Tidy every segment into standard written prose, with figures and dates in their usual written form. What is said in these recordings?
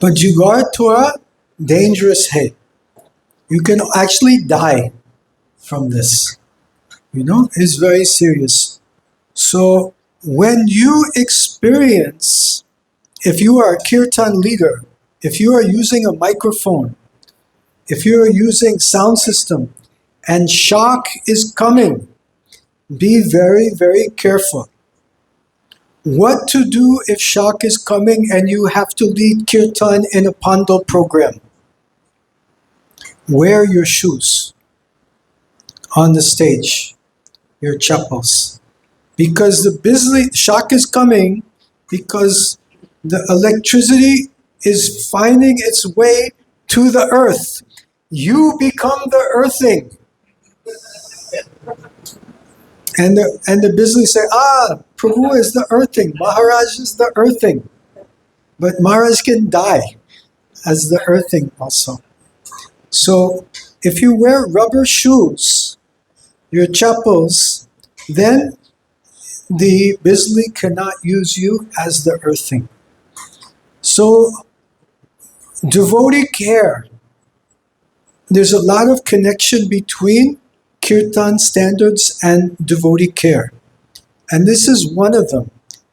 But you go to a dangerous head. You can actually die from this. It's very serious. So when you experience, if you are a Kirtan leader, if you are using a microphone, if you are using sound system, and shock is coming, be very, very careful. What to do if shock is coming and you have to lead Kirtan in a Pandal program? Wear your shoes on the stage, your chappals. Because the shock is coming because the electricity is finding its way to the earth. You become the earthing. And the Bisley say, Prabhu is the earthing, Maharaj is the earthing. But Maharaj can die as the earthing also. So if you wear rubber shoes, your chappals, then the Bisley cannot use you as the earthing. So devotee care. There's a lot of connection between Kirtan standards and devotee care. And this is one of them.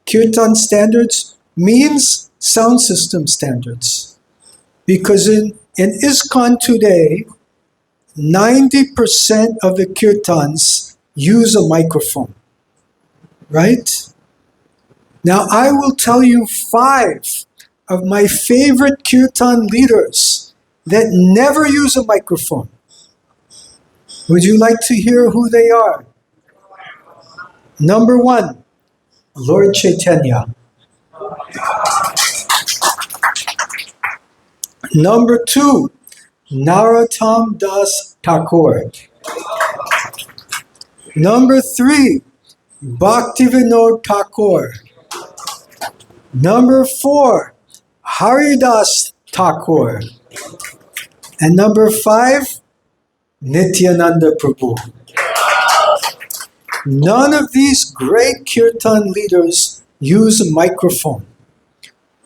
Kirtan standards means sound system standards. Because in ISKCON today, 90% of the Kirtans use a microphone. Right? Now I will tell you 5 of my favorite Kirtan leaders that never use a microphone. Would you like to hear who they are? Number 1, Lord Chaitanya. Number 2, Narottam Das Thakur. Number 3, Bhaktivinoda Thakur. Number 4, Haridas Thakur. And number 5, Nityananda Prabhu. None of these great Kirtan leaders use a microphone.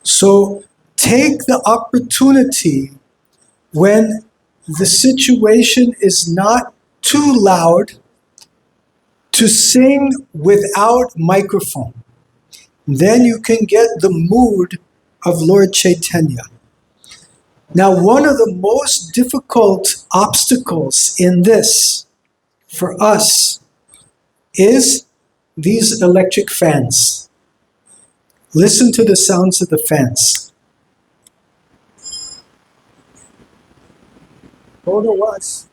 So take the opportunity when the situation is not too loud to sing without microphone. Then you can get the mood of Lord Chaitanya. Now, one of the most difficult obstacles in this for us is these electric fans. Listen to the sounds of the fans. Go to us.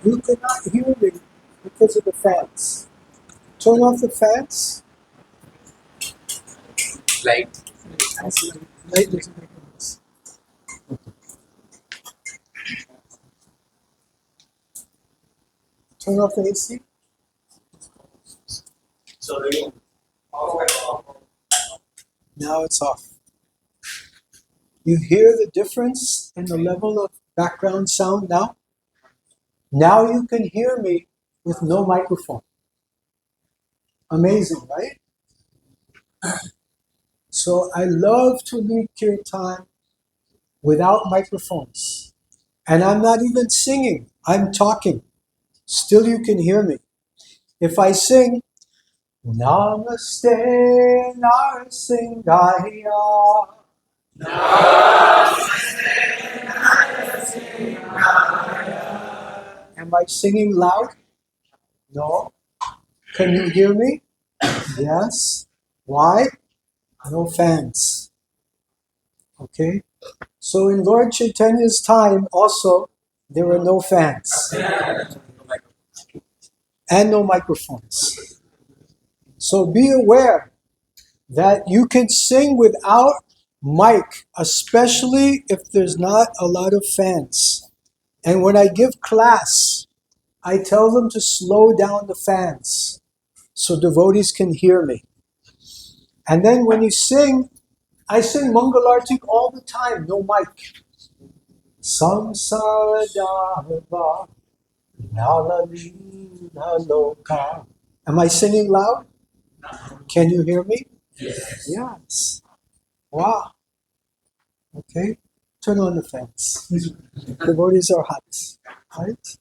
You cannot hear me because of the fans. Turn off the fans. Light. Light doesn't make noise. Turn off the AC. So Now it's off. You hear the difference in the level of background sound now? Now you can hear me with no microphone. Amazing, right? So I love to lead Kirtan without microphones. And I'm not even singing, I'm talking. Still you can hear me. If I sing, Namaste Narsingaya. Am I singing loud? No. Can you hear me? Yes. Why? No fans. Okay? So in Lord Chaitanya's time also, there were no fans. And no microphones. So be aware that you can sing without mic, especially if there's not a lot of fans. And when I give class, I tell them to slow down the fans so devotees can hear me. And then when you sing, I sing Mangalartik all the time, no mic. Samsara Dharva Nalalina Loka. Am I singing loud? Can you hear me? Yes. Yes. Wow. Okay? Turn on the fans. Devotees are hot. Right?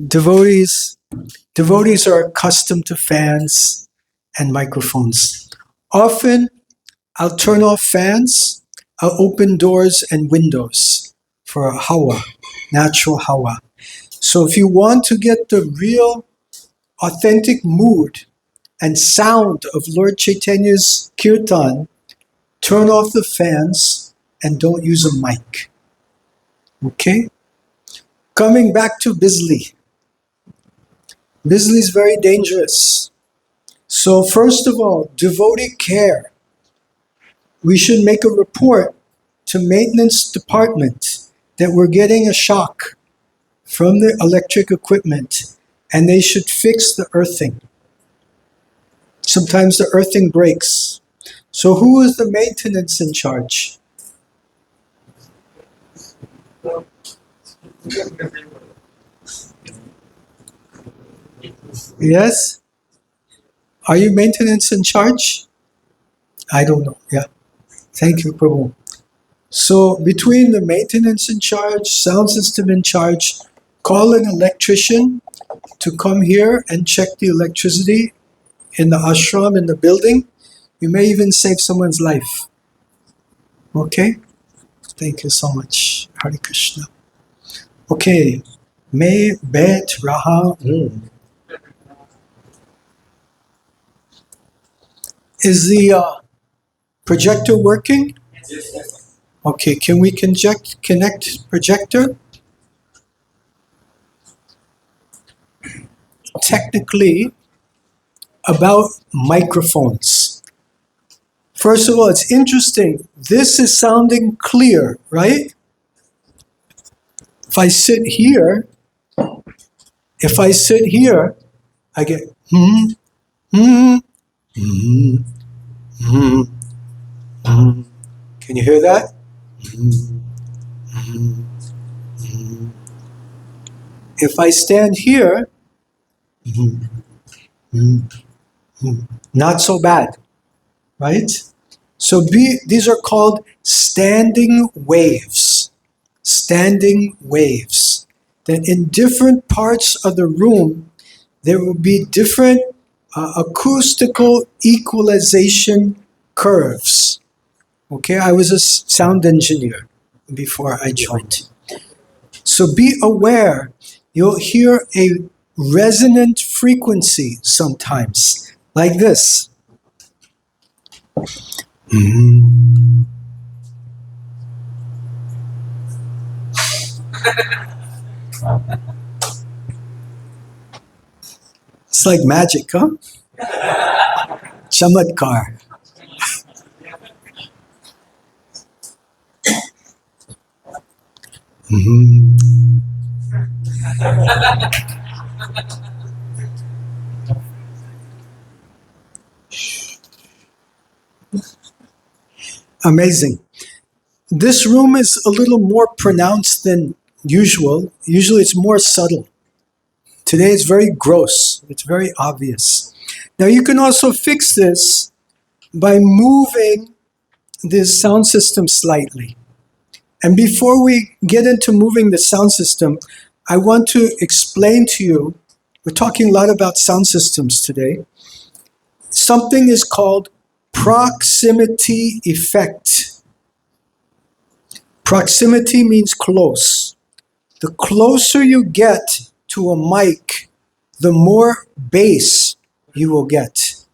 Devotees are accustomed to fans and microphones. Often, I'll turn off fans, I'll open doors and windows for a hawa, natural hawa. So if you want to get the real, authentic mood and sound of Lord Chaitanya's Kirtan, turn off the fans and don't use a mic. Okay? Coming back to Bisley. Bisley is very dangerous. So first of all, devotee care. We should make a report to maintenance department that we're getting a shock from the electric equipment and they should fix the earthing. Sometimes the earthing breaks. So who is the maintenance in charge? Yes? Are you maintenance in charge? I don't know. Yeah. Thank you, Prabhu. So between the maintenance in charge, sound system in charge, call an electrician to come here and check the electricity in the ashram, in the building. You may even save someone's life. Okay? Thank you so much. Hare Krishna. Okay. May bet raha. Is the projector working? Okay, can we connect projector? Technically, about microphones. First of all, it's interesting. This is sounding clear, right? If I sit here, I get Can you hear that? If I stand here, not so bad, right? So these are called standing waves. Standing waves. That in different parts of the room, there will be different acoustical equalization curves. Okay, I was a sound engineer before I joined. So be aware, you'll hear a resonant frequency sometimes, like this. It's like magic, huh? Chamatkar. Amazing. This room is a little more pronounced than usual. Usually it's more subtle. Today it's very gross. It's very obvious. Now you can also fix this by moving this sound system slightly. And before we get into moving the sound system, I want to explain to you, we're talking a lot about sound systems today. Something is called proximity effect. Proximity means close. The closer you get to a mic, the more bass you will get.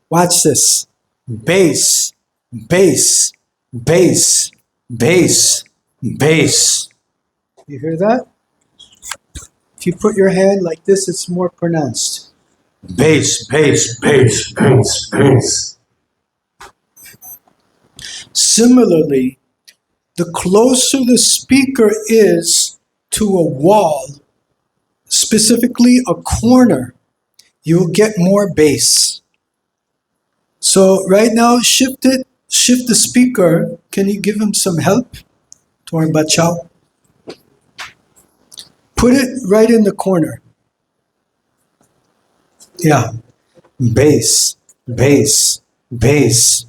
Watch this. Bass, bass, bass, bass, bass. You hear that? If you put your hand like this, it's more pronounced. Bass, bass, bass, bass, bass. Similarly, the closer the speaker is to a wall, specifically a corner, you'll get more bass. So right now, shift the speaker. Can you give him some help? Torn Bachao. Put it right in the corner. Yeah. Bass, bass, bass,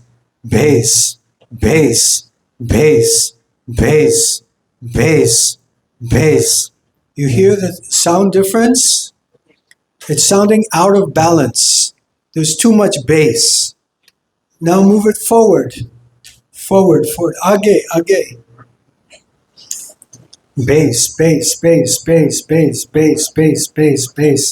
bass, bass, bass, bass, bass, bass. You hear the sound difference? It's sounding out of balance. There's too much bass. Now move it forward. Forward, forward. Age, age. Bass, bass, bass, bass, bass, bass, bass, bass, bass,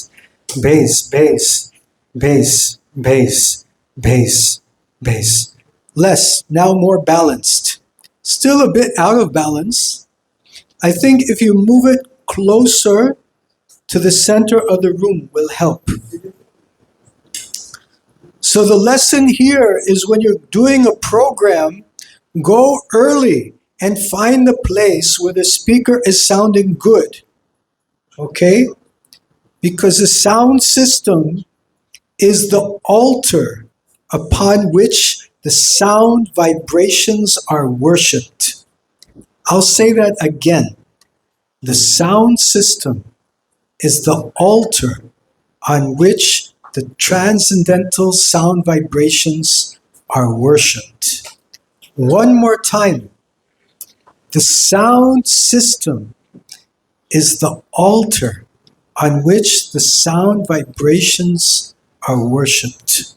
bass, bass, bass, bass, bass, bass. Less, now more balanced. Still a bit out of balance. I think if you move it closer to the center of the room will help. So the lesson here is when you're doing a program, go early and find the place where the speaker is sounding good. Okay? Because the sound system is the altar upon which the sound vibrations are worshipped. I'll say that again. The sound system is the altar on which the transcendental sound vibrations are worshipped. One more time. The sound system is the altar on which the sound vibrations are worshipped.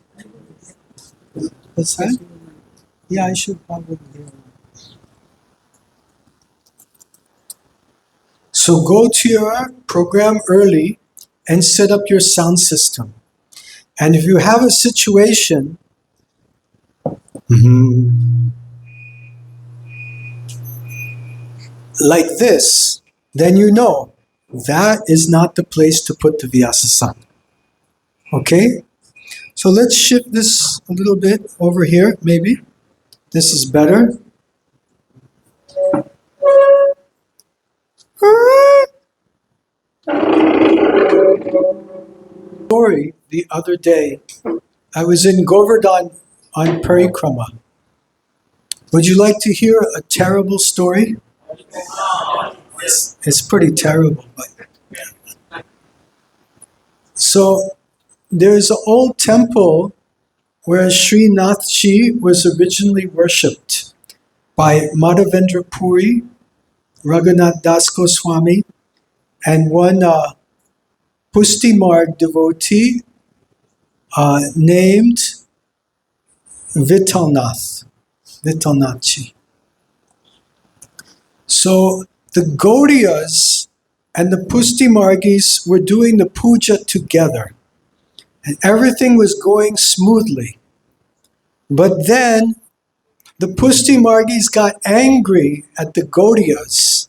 What's that? Yeah, I should probably. So go to your program early and set up your sound system. And if you have a situation, like this, then you know that is not the place to put the Vyasa-san. Okay? So let's shift this a little bit over here, maybe. This is better. Story the other day. I was in Govardhan on Parikrama. Would you like to hear a terrible story? It's pretty terrible. But so there's an old temple where Sri Nathji was originally worshipped by Madhavendra Puri, Raghunath Das Goswami, and one Pustimarg devotee named Vitalnathji. So the Gaudiyas and the Pustimargis were doing the puja together, and everything was going smoothly. But then the Pustimargis got angry at the Gaudiyas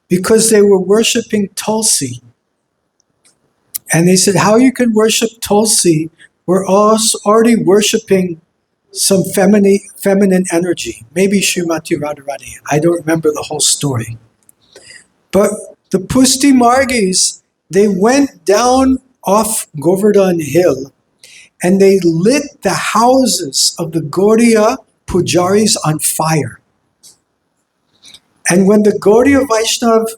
because they were worshipping Tulsi. And they said, how you can worship Tulsi? We're already worshipping some feminine energy. Maybe Srimati Radharani. I don't remember the whole story. But the Pustimargis, they went down off Govardhan Hill and they lit the houses of the Gaudiya pujaris on fire. And when the Gaudiya Vaishnav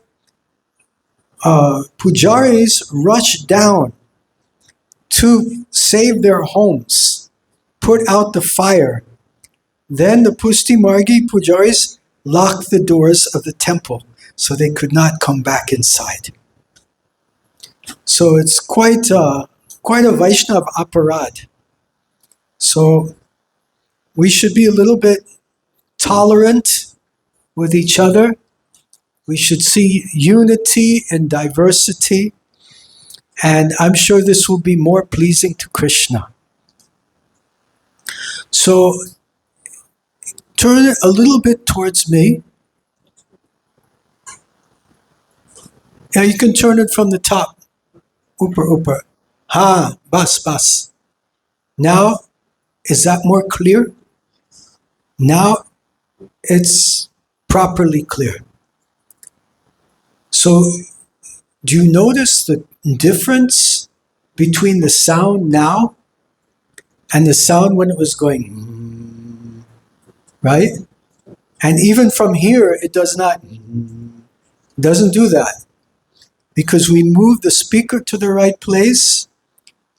pujaris rushed down to save their homes, put out the fire, then the Pustimargi pujaris locked the doors of the temple so they could not come back inside. So it's quite a Vaishnav aparad. So we should be a little bit tolerant with each other. We should see unity and diversity, and I'm sure this will be more pleasing to Krishna. So turn it a little bit towards me. Yeah, you can turn it from the top. Upar. Ha, bas. Now, is that more clear? Now it's properly clear. So, do you notice the difference between the sound now and the sound when it was going, right? And even from here, it doesn't do that, because we move the speaker to the right place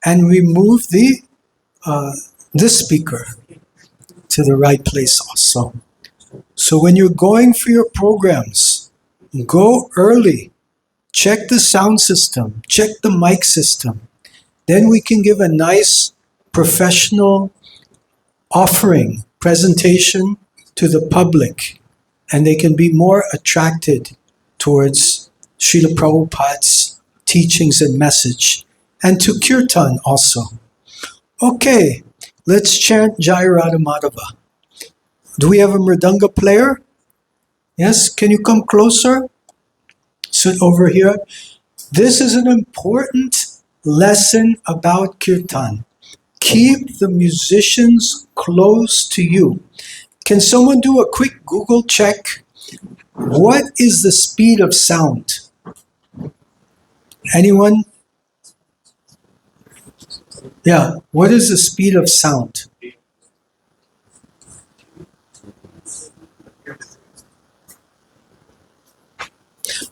and we move this speaker. to the right place also. So when you're going for your programs, go early. Check the sound system. Check the mic system. Then we can give a nice professional offering, presentation to the public, and they can be more attracted towards Srila Prabhupada's teachings and message, and to Kirtan also. Okay, let's chant Jai Radha Madhava. Do we have a mridanga player? Yes, can you come closer? Sit over here. This is an important lesson about Kirtan. Keep the musicians close to you. Can someone do a quick Google check? What is the speed of sound? Anyone? Yeah, what is the speed of sound?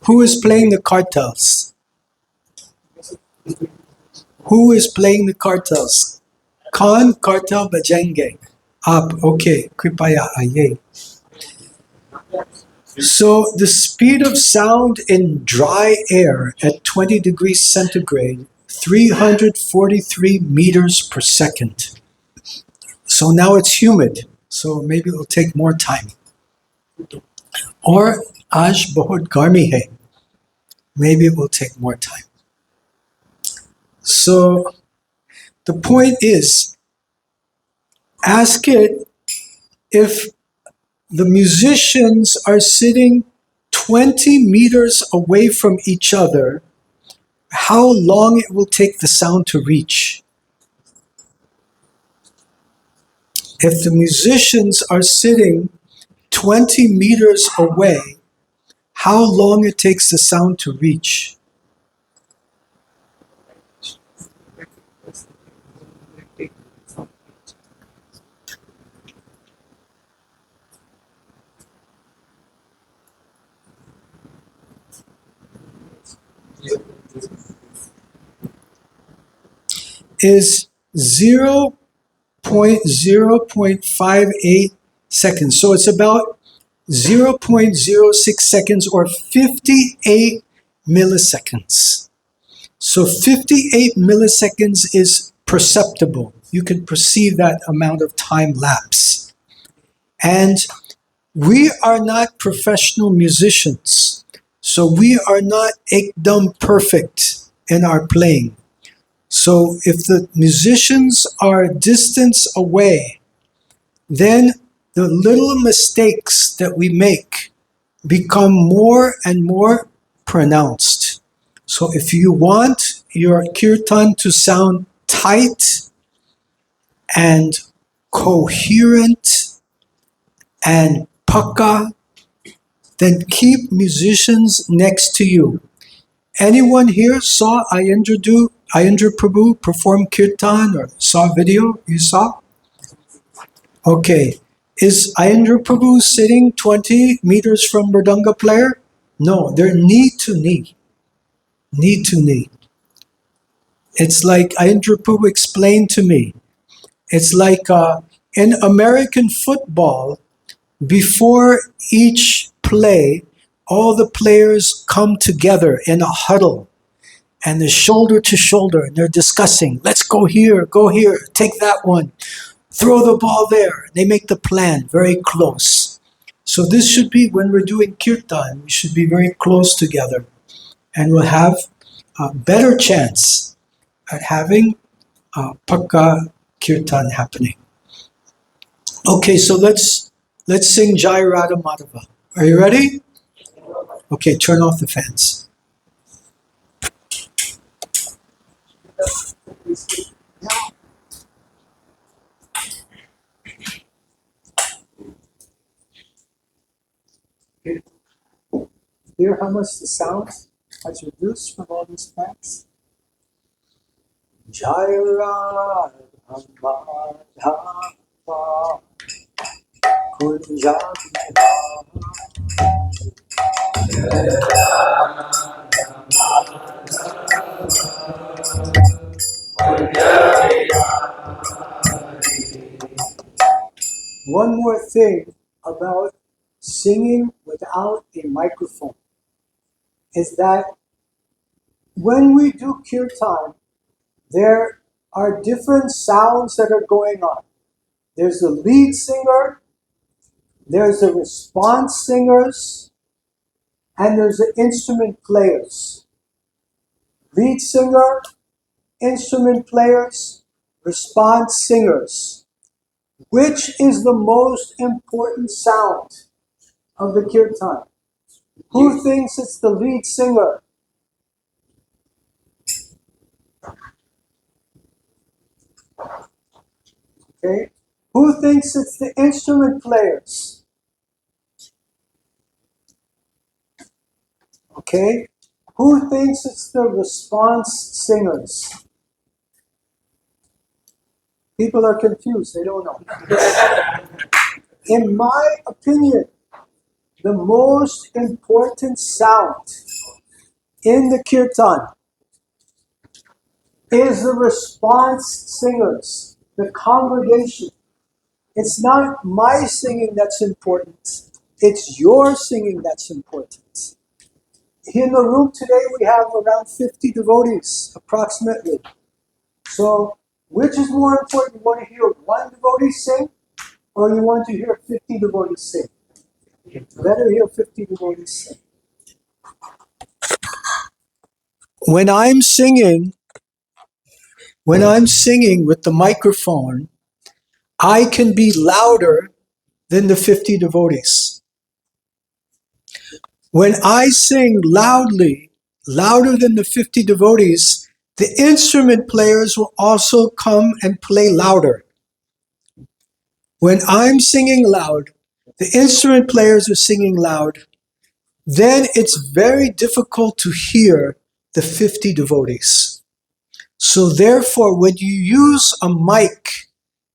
Who is playing the cartels? Who is playing the cartels? Khan cartel bajenge. Up, okay, kripaya aye. So the speed of sound in dry air at 20 degrees centigrade, 343 meters per second. So now it's humid, so maybe it'll take more time. Or Aj bahut garmi hai. Maybe it will take more time. So the point is, ask it if the musicians are sitting 20 meters away from each other, how long it will take the sound to reach. If the musicians are sitting 20 meters away, how long it takes the sound to reach. Is 0.0.58 seconds. So it's about 0.06 seconds or 58 milliseconds. So 58 milliseconds is perceptible. You can perceive that amount of time lapse. And we are not professional musicians. So we are not ekdam perfect in our playing. So if the musicians are a distance away, then the little mistakes that we make become more and more pronounced. So if you want your kirtan to sound tight and coherent and pakka, then keep musicians next to you. Anyone here saw Ayendra Prabhu perform kirtan or saw video? You saw? Okay. Is Ayendra Prabhu sitting 20 meters from mridanga player? No, they're knee to knee. Knee to knee. It's like Ayendra Prabhu explained to me. It's like in American football, before each play, all the players come together in a huddle and they're shoulder to shoulder and they're discussing, let's go here, take that one, throw the ball there. They make the plan very close. So this should be, when we're doing kirtan, we should be very close together and we'll have a better chance at having pakka kirtan happening. Okay, so let's sing Jai Radha Madhava. Are you ready? Okay, turn off the fans. Hear how much the sound has reduced from all these fans? Jai Radha Madhava Kunja one more thing about singing without a microphone is that when we do kirtan, there are different sounds that are going on. There's the lead singer, there's the response singers, and there's the instrument players. Lead singer, instrument players, response singers. Which is the most important sound of the kirtan? Who thinks it's the lead singer? Okay. Who thinks it's the instrument players? Okay. Who thinks it's the response singers? People are confused, they don't know. In my opinion, the most important sound in the kirtan is the response singers, the congregation. It's not my singing that's important, it's your singing that's important. In the room today we have around 50 devotees, approximately. So, which is more important? You want to hear one devotee sing, or you want to hear 50 devotees sing? Better hear 50 devotees sing. When I'm singing with the microphone, I can be louder than the 50 devotees. When I sing loudly, louder than the 50 devotees, the instrument players will also come and play louder. When I'm singing loud, the instrument players are singing loud, then it's very difficult to hear the 50 devotees. So therefore, when you use a mic,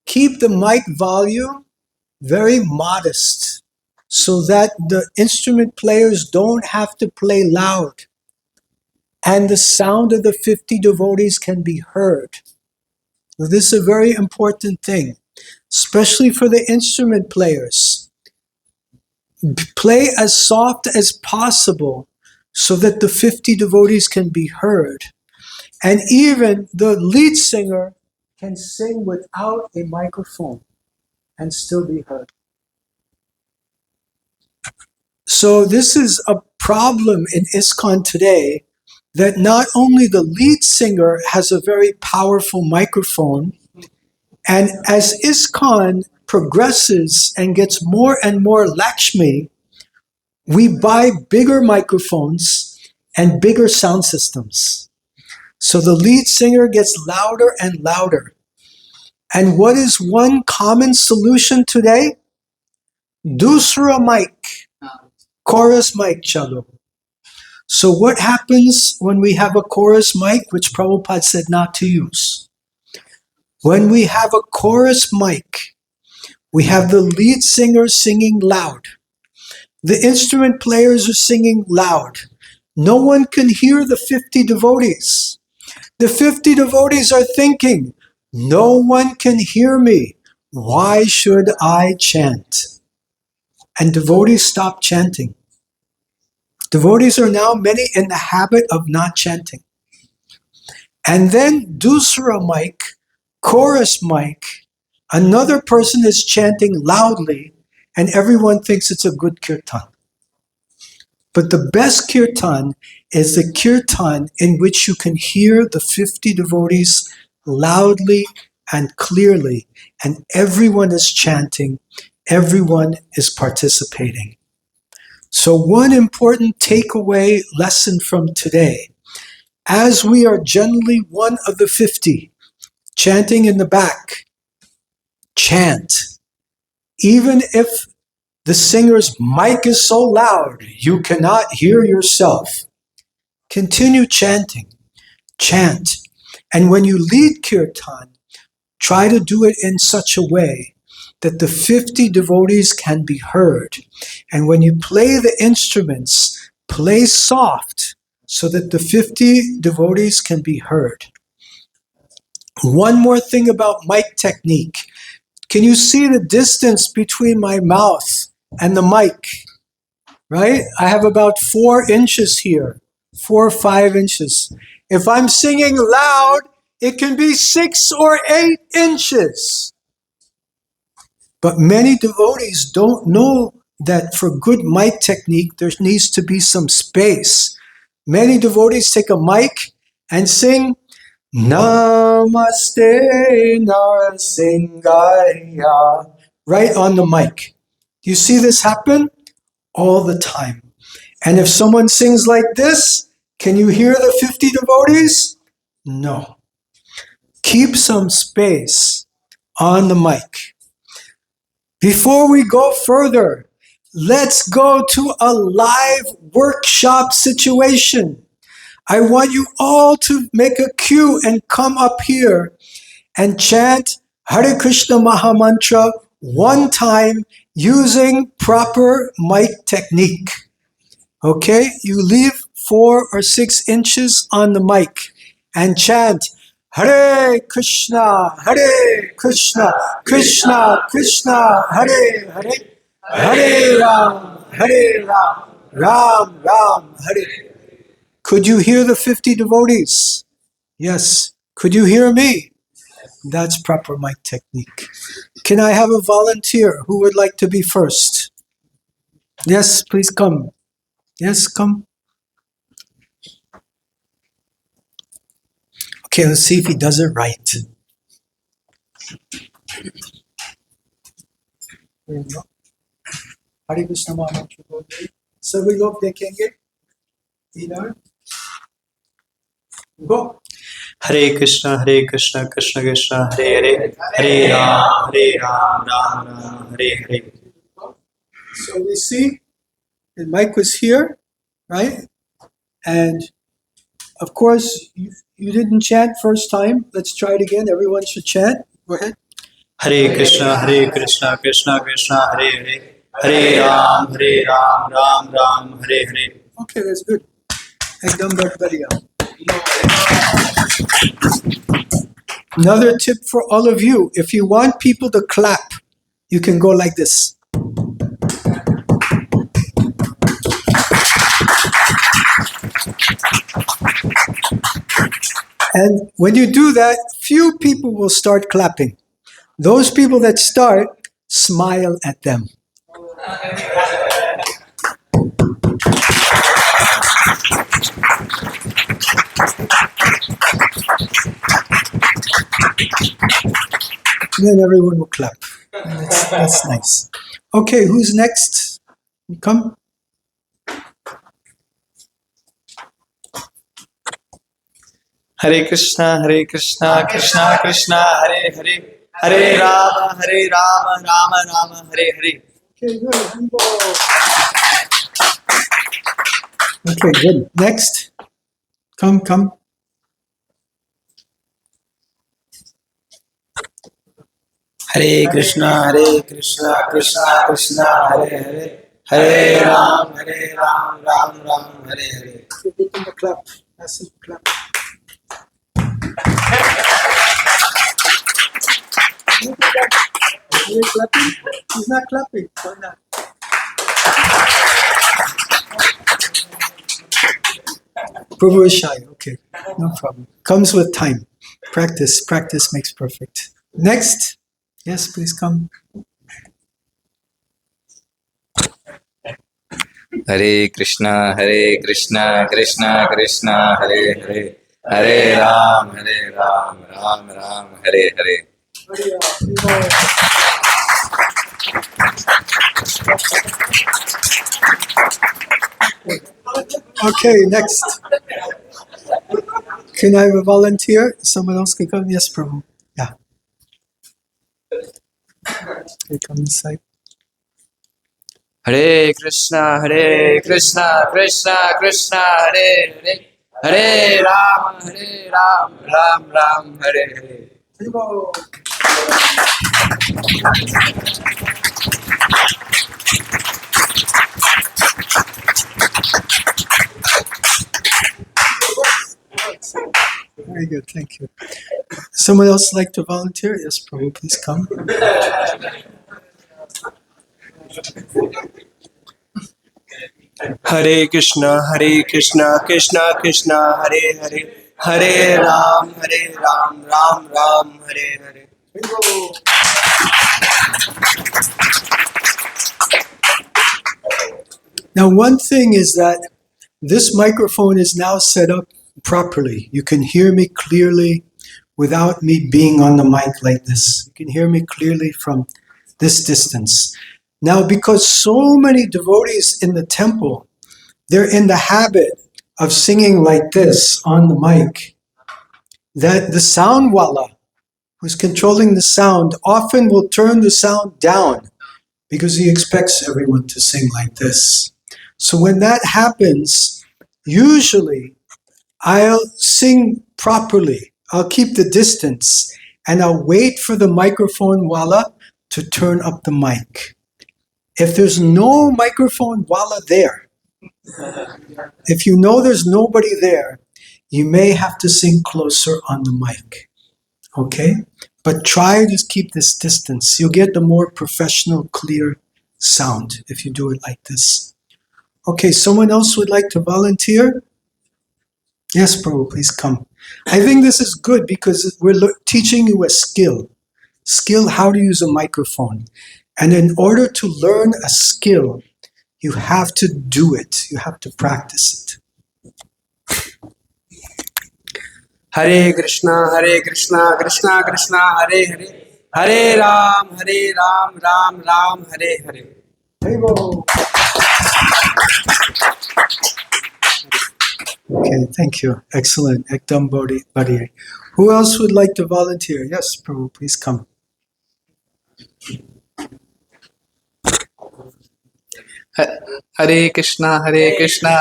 keep the mic volume very modest so that the instrument players don't have to play loud and the sound of the 50 devotees can be heard. Now, this is a very important thing, especially for the instrument players. Play as soft as possible so that the 50 devotees can be heard. And even the lead singer can sing without a microphone and still be heard. So this is a problem in ISKCON today, that not only the lead singer has a very powerful microphone, and as ISKCON progresses and gets more and more Lakshmi, we buy bigger microphones and bigger sound systems. So the lead singer gets louder and louder. And what is one common solution today? Dusra mic, chorus mic chalo. So what happens when we have a chorus mic, which Prabhupada said not to use? When we have a chorus mic, we have the lead singer singing loud. The instrument players are singing loud. No one can hear the 50 devotees. The 50 devotees are thinking, no one can hear me. Why should I chant? And devotees stop chanting. Devotees are now many in the habit of not chanting. And then dusra mic, chorus mic, another person is chanting loudly and everyone thinks it's a good kirtan. But the best kirtan is the kirtan in which you can hear the 50 devotees loudly and clearly, and everyone is chanting, everyone is participating. So one important takeaway lesson from today, as we are generally one of the 50, chanting in the back, chant. Even if the singer's mic is so loud, you cannot hear yourself. Continue chanting. Chant. And when you lead kirtan, try to do it in such a way that the 50 devotees can be heard. And when you play the instruments, play soft so that the 50 devotees can be heard. One more thing about mic technique. Can you see the distance between my mouth and the mic? Right? I have about 4 inches here, 4 or 5 inches. If I'm singing loud, it can be 6 or 8 inches. But many devotees don't know that for good mic technique, there needs to be some space. Many devotees take a mic and sing, Namaste Narasingaya, right on the mic. Do you see this happen? All the time. And if someone sings like this, can you hear the 50 devotees? No. Keep some space on the mic. Before we go further, let's go to a live workshop situation. I want you all to make a queue and come up here and chant Hare Krishna Mahamantra one time using proper mic technique. Okay? You leave 4 or 6 inches on the mic and chant Hare Krishna, Krishna Krishna, Hare Hare, Hare Ram, Ram Ram, Hare. Could you hear the 50 devotees? Yes. Could you hear me? That's proper mic technique. Can I have a volunteer who would like to be first? Yes, please come. Yes, come. Okay, let's see if he does it right. There you go. Hare Krishna Mahamantra. सभी लोग देखेंगे. Go. Hare Krishna, Krishna Krishna, Hare Hare, Hare Ram, Ram Ram, Hare Hare. So we see the mic was here, right? And of course, you didn't chant first time. Let's try it again. Everyone should chant. Go ahead. Hare Krishna, Krishna Krishna, Hare Hare, Hare Ram, Ram Ram, Hare Hare. Okay, that's good. Ekdam badhya. Another tip for all of you, if you want people to clap, you can go like this. And when you do that, few people will start clapping. Those people that start, smile at them. Then everyone will clap. That's nice. Okay, who's next? Come. Hare Krishna, Krishna Krishna, Hare Hare, Hare Rama, Rama Hare Hare. Okay, good. Okay, good. Next. Come. Hare Krishna, Krishna, Hare Hare, Hare Ram, Ram, Hare Hare. Give him a clap. That's it, clap. Are you clapping? He's not clapping. Why not? Prabhu is shy. Okay, no problem. Comes with time. Practice makes perfect. Next. Yes, please come. Hare Krishna, Krishna Krishna, Hare Hare, Hare Ram, Ram, Hare Hare. Okay, next. Can I have a volunteer? Someone else can come? Yes, Prabhu. Yeah. Okay, come inside. Hare Krishna, Krishna Krishna, Hare Hare, Hare Ram, Ram, Hare Hare. Very good, thank you. Someone else like to volunteer? Yes, Prabhu, please come. Hare Krishna, Krishna Krishna, Hare Hare, Hare Ram, Ram Ram, Hare Hare. Now, one thing is that this microphone is now set up properly. You can hear me clearly without me being on the mic like this. You can hear me clearly from this distance. Now, because so many devotees in the temple, they're in the habit of singing like this on the mic, that the sound wala, who's controlling the sound, often will turn the sound down because he expects everyone to sing like this. So when that happens, usually I'll sing properly. I'll keep the distance and I'll wait for the microphone wala to turn up the mic. If there's no microphone wala there, if you know there's nobody there, you may have to sing closer on the mic. Okay? But try to keep this distance. You'll get the more professional, clear sound if you do it like this. Okay, someone else would like to volunteer? Yes, Prabhu, please come. I think this is good because we're teaching you a skill how to use a microphone. And in order to learn a skill, you have to do it. You have to practice it. Hare Krishna, Krishna Krishna, Hare Hare, Hare Ram, Ram, Hare Hare. Okay, thank you. Excellent. Ekdam Bodhi. Who else would like to volunteer? Yes, Prabhu, please come. Hare Krishna, Krishna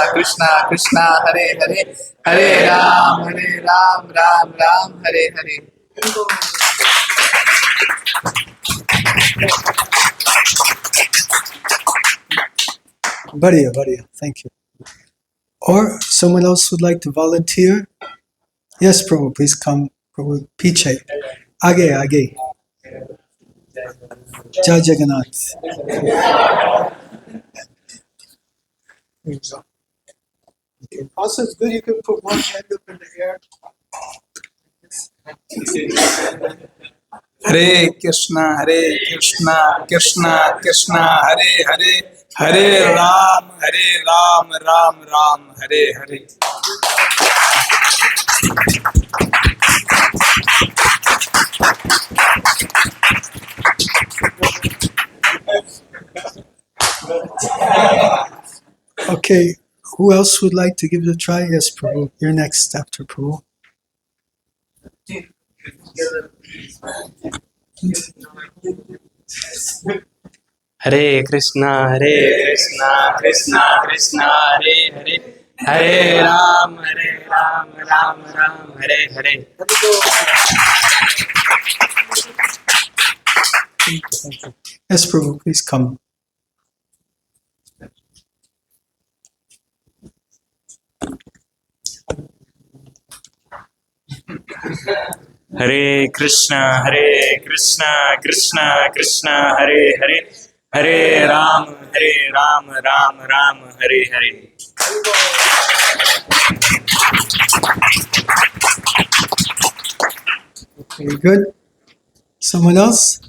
Krishna, Hare Hare, Hare Ram, Ram, Hare Hare. Badhiya. Thank you. Or someone else would like to volunteer? Yes, Prabhu, please come. Prabhu, piche. Age. Jai Jagannath. Okay. Also, it's good you can put one hand up in the air. Hare Krishna, Krishna Krishna, Hare Hare, Hare Ram, Ram, Hare Hare. Okay, who else would like to give it a try? Yes, Prabhu. You're next after Prabhu. Hare Krishna, Krishna, Hare Hare, Hare Ram, Ram, Hare Hare. Yes, Prabhu, please come. Hare Krishna, Krishna, Hare Hare, Hare Ram, Ram, Hare Hare. Very good. Someone else?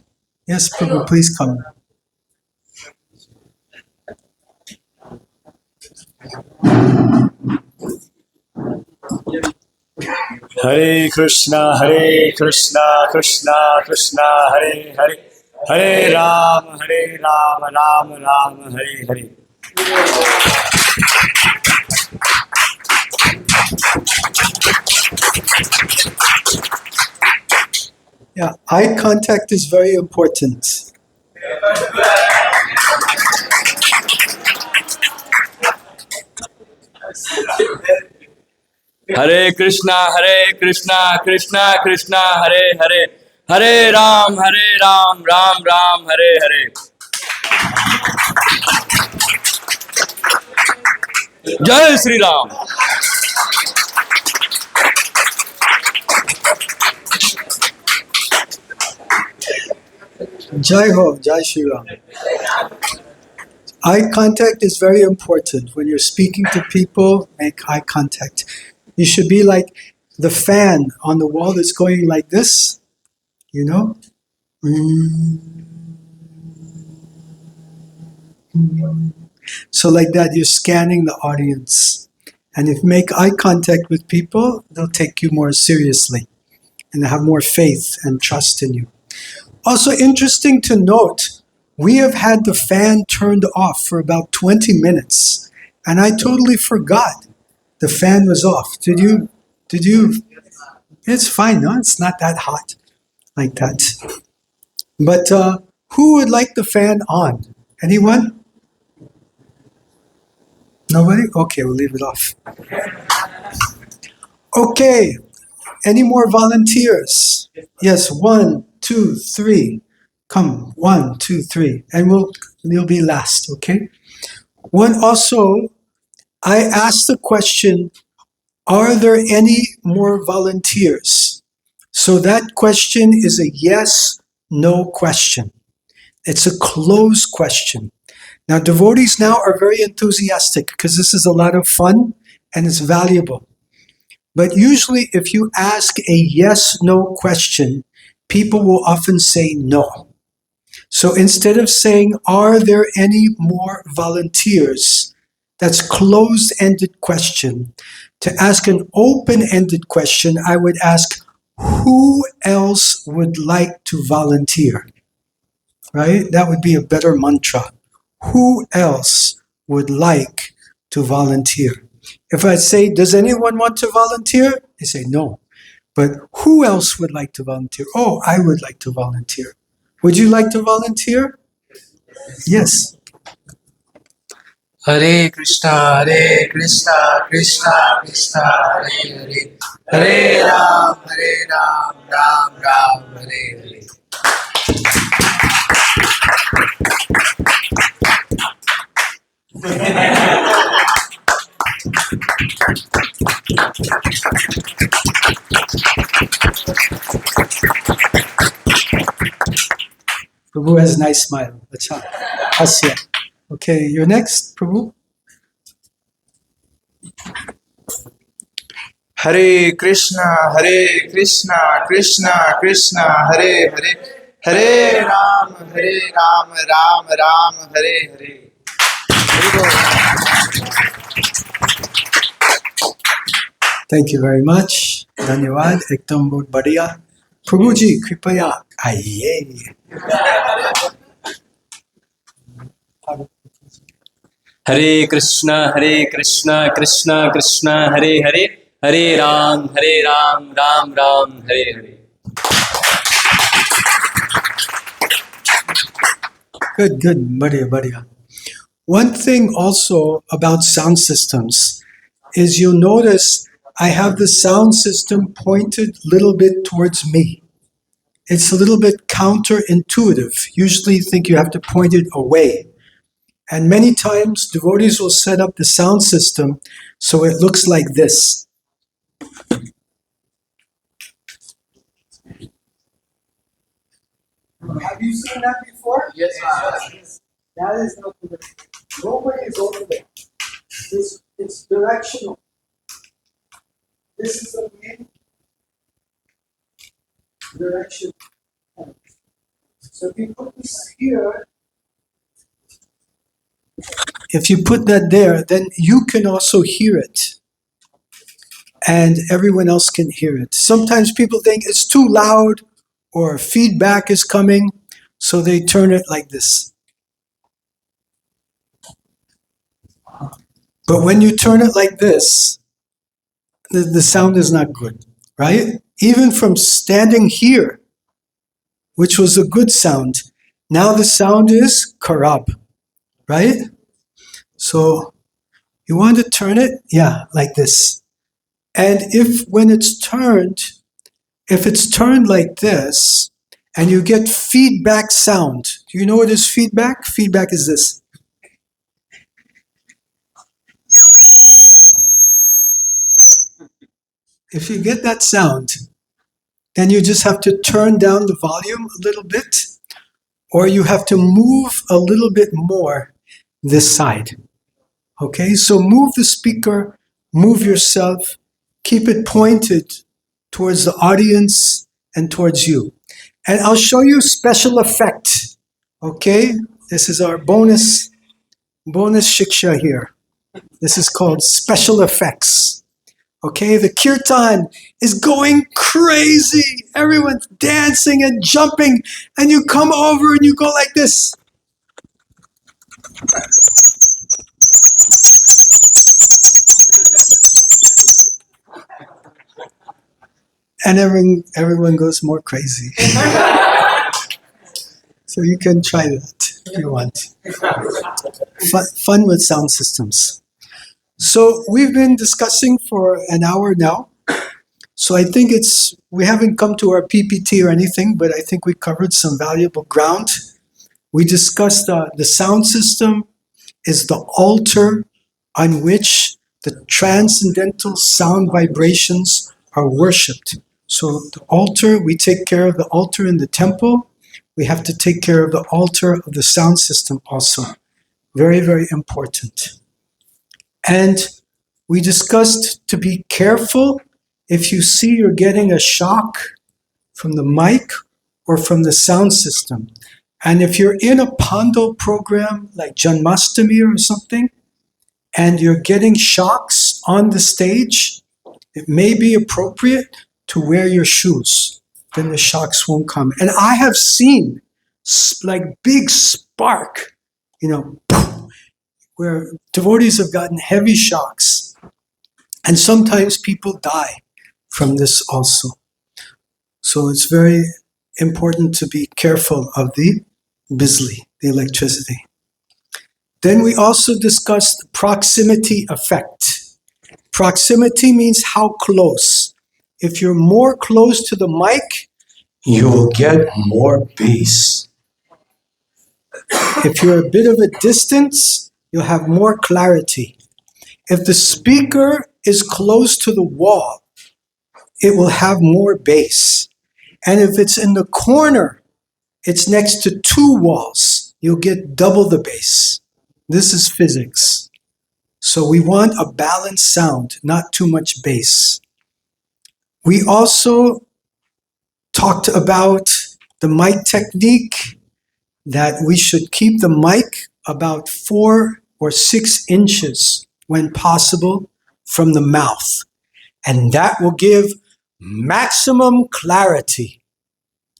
Yes, Prabhu, please come. Hare Krishna, Krishna, Hare Hare, Hare Ram, Ram, Hare Hare. Yeah, eye contact is very important. Hare Krishna, Krishna, Hare Hare, Hare Ram, Ram, Hare Hare. Jai Sri Ram. Jai Ho, Jai Shri Ram. Eye contact is very important. When you're speaking to people, make eye contact. You should be like the fan on the wall that's going like this, you know? So like that, you're scanning the audience. And if you make eye contact with people, they'll take you more seriously and have more faith and trust in you. Also interesting to note, we have had the fan turned off for about 20 minutes, and I totally forgot the fan was off. Did you? It's fine, no? It's not that hot like that. But who would like the fan on? Anyone? Nobody? Okay, we'll leave it off. Okay, any more volunteers? Yes, 1, 2, 3. Come, 1, 2, 3, and you'll be last, okay? One also, I asked the question, are there any more volunteers? So that question is a yes, no question. It's a closed question. Now, devotees now are very enthusiastic because this is a lot of fun and it's valuable. But usually if you ask a yes, no question, people will often say no. So instead of saying, are there any more volunteers? That's closed-ended question. To ask an open-ended question, I would ask, who else would like to volunteer? Right? That would be a better mantra. Who else would like to volunteer? If I say, does anyone want to volunteer? They say no. But who else would like to volunteer? Oh, I would like to volunteer. Would you like to volunteer? Yes. Hare Krishna, Krishna Krishna, Hare Hare, Hare Ram, Ram Ram, Hare Hare. Prabhu has a nice smile. Acha. Hasya. Okay, you're next, Prabhu. Hare Krishna, Krishna Krishna, Hare Hare, Hare Ram, Ram Ram, Hare Hare. Thank you very much. Dhanyavad. Ekdam bahut badhiya. Prabhu ji, kripaya. Aye. Hare Krishna, Krishna Krishna, Hare Hare, Hare Ram, Ram Ram, Hare Hare. Good. Badhiya, badhiya. One thing also about sound systems is you'll notice I have the sound system pointed a little bit towards me. It's a little bit counterintuitive. Usually you think you have to point it away. And many times devotees will set up the sound system so it looks like this. Have you seen that before? Yes, That is not the way. Nobody is over there. It's directional. This is the main direction. So if you put this here, if you put that there, then you can also hear it. And everyone else can hear it. Sometimes people think it's too loud or feedback is coming, so they turn it like this. But when you turn it like this, the sound is not good, right? Even from standing here, which was a good sound, now the sound is karab, right? So you want to turn it, like this. And when it's turned like this, and you get feedback sound. Do you know what is feedback? Feedback is this. If you get that sound, then you just have to turn down the volume a little bit, or you have to move a little bit more this side. Okay, so move the speaker, move yourself, keep it pointed towards the audience and towards you. And I'll show you special effect. Okay, this is our bonus shiksha here. This is called special effects. Okay, the kirtan is going crazy. Everyone's dancing and jumping, and you come over and you go like this. And everyone goes more crazy. So you can try that if you want. Fun with sound systems. So we've been discussing for an hour now. So I think we haven't come to our PPT or anything, but I think we covered some valuable ground. We discussed the sound system is the altar on which the transcendental sound vibrations are worshipped. So the altar, we take care of the altar in the temple. We have to take care of the altar of the sound system also. Very, very important. And we discussed to be careful if you see you're getting a shock from the mic or from the sound system. And if you're in a Pando program like Janmashtami or something, and you're getting shocks on the stage, it may be appropriate to wear your shoes. Then the shocks won't come. And I have seen like big spark, where devotees have gotten heavy shocks. And sometimes people die from this also. So it's very important to be careful of the bizli, the electricity. Then we also discussed proximity effect. Proximity means how close. If you're more close to the mic, you'll get more bass. If you're a bit of a distance, you'll have more clarity. If the speaker is close to the wall, it will have more bass. And if it's in the corner, it's next to two walls, you'll get double the bass. This is physics. So we want a balanced sound, not too much bass. We also talked about the mic technique, that we should keep the mic about 4 or 6 inches when possible from the mouth. And that will give maximum clarity.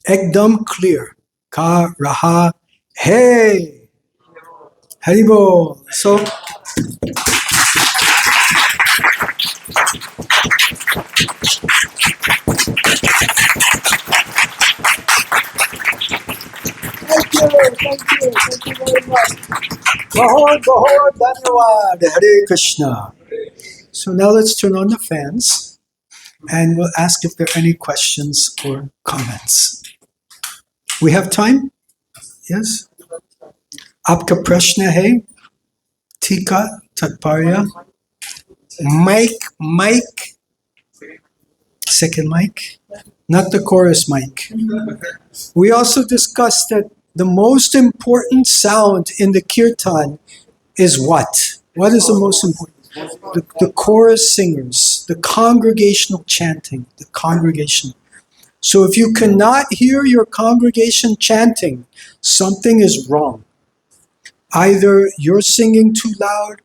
Ekdam clear. Ka raha hey. Haribol. So Thank you very much. Bahod Dhanyawad. Hare Krishna. So now let's turn on the fans and we'll ask if there are any questions or comments. We have time? Yes? Aapka prashna hai? Tika, tatparya? Mic. Second mic. Not the chorus mic. We also discussed that the most important sound in the kirtan is what? What is the most important? The chorus singers, the congregational chanting, the congregation. So if you cannot hear your congregation chanting, something is wrong. Either you're singing too loud,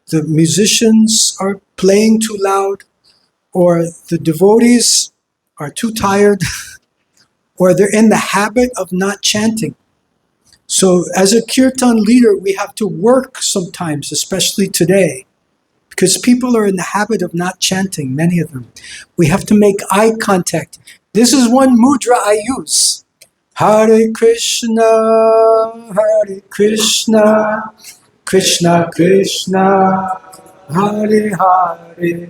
the musicians are playing too loud, or the devotees are too tired, or they're in the habit of not chanting. So as a kirtan leader, we have to work sometimes, especially today, because people are in the habit of not chanting, many of them. We have to make eye contact. This is one mudra I use. Hare Krishna, Krishna Krishna, Hare Hare,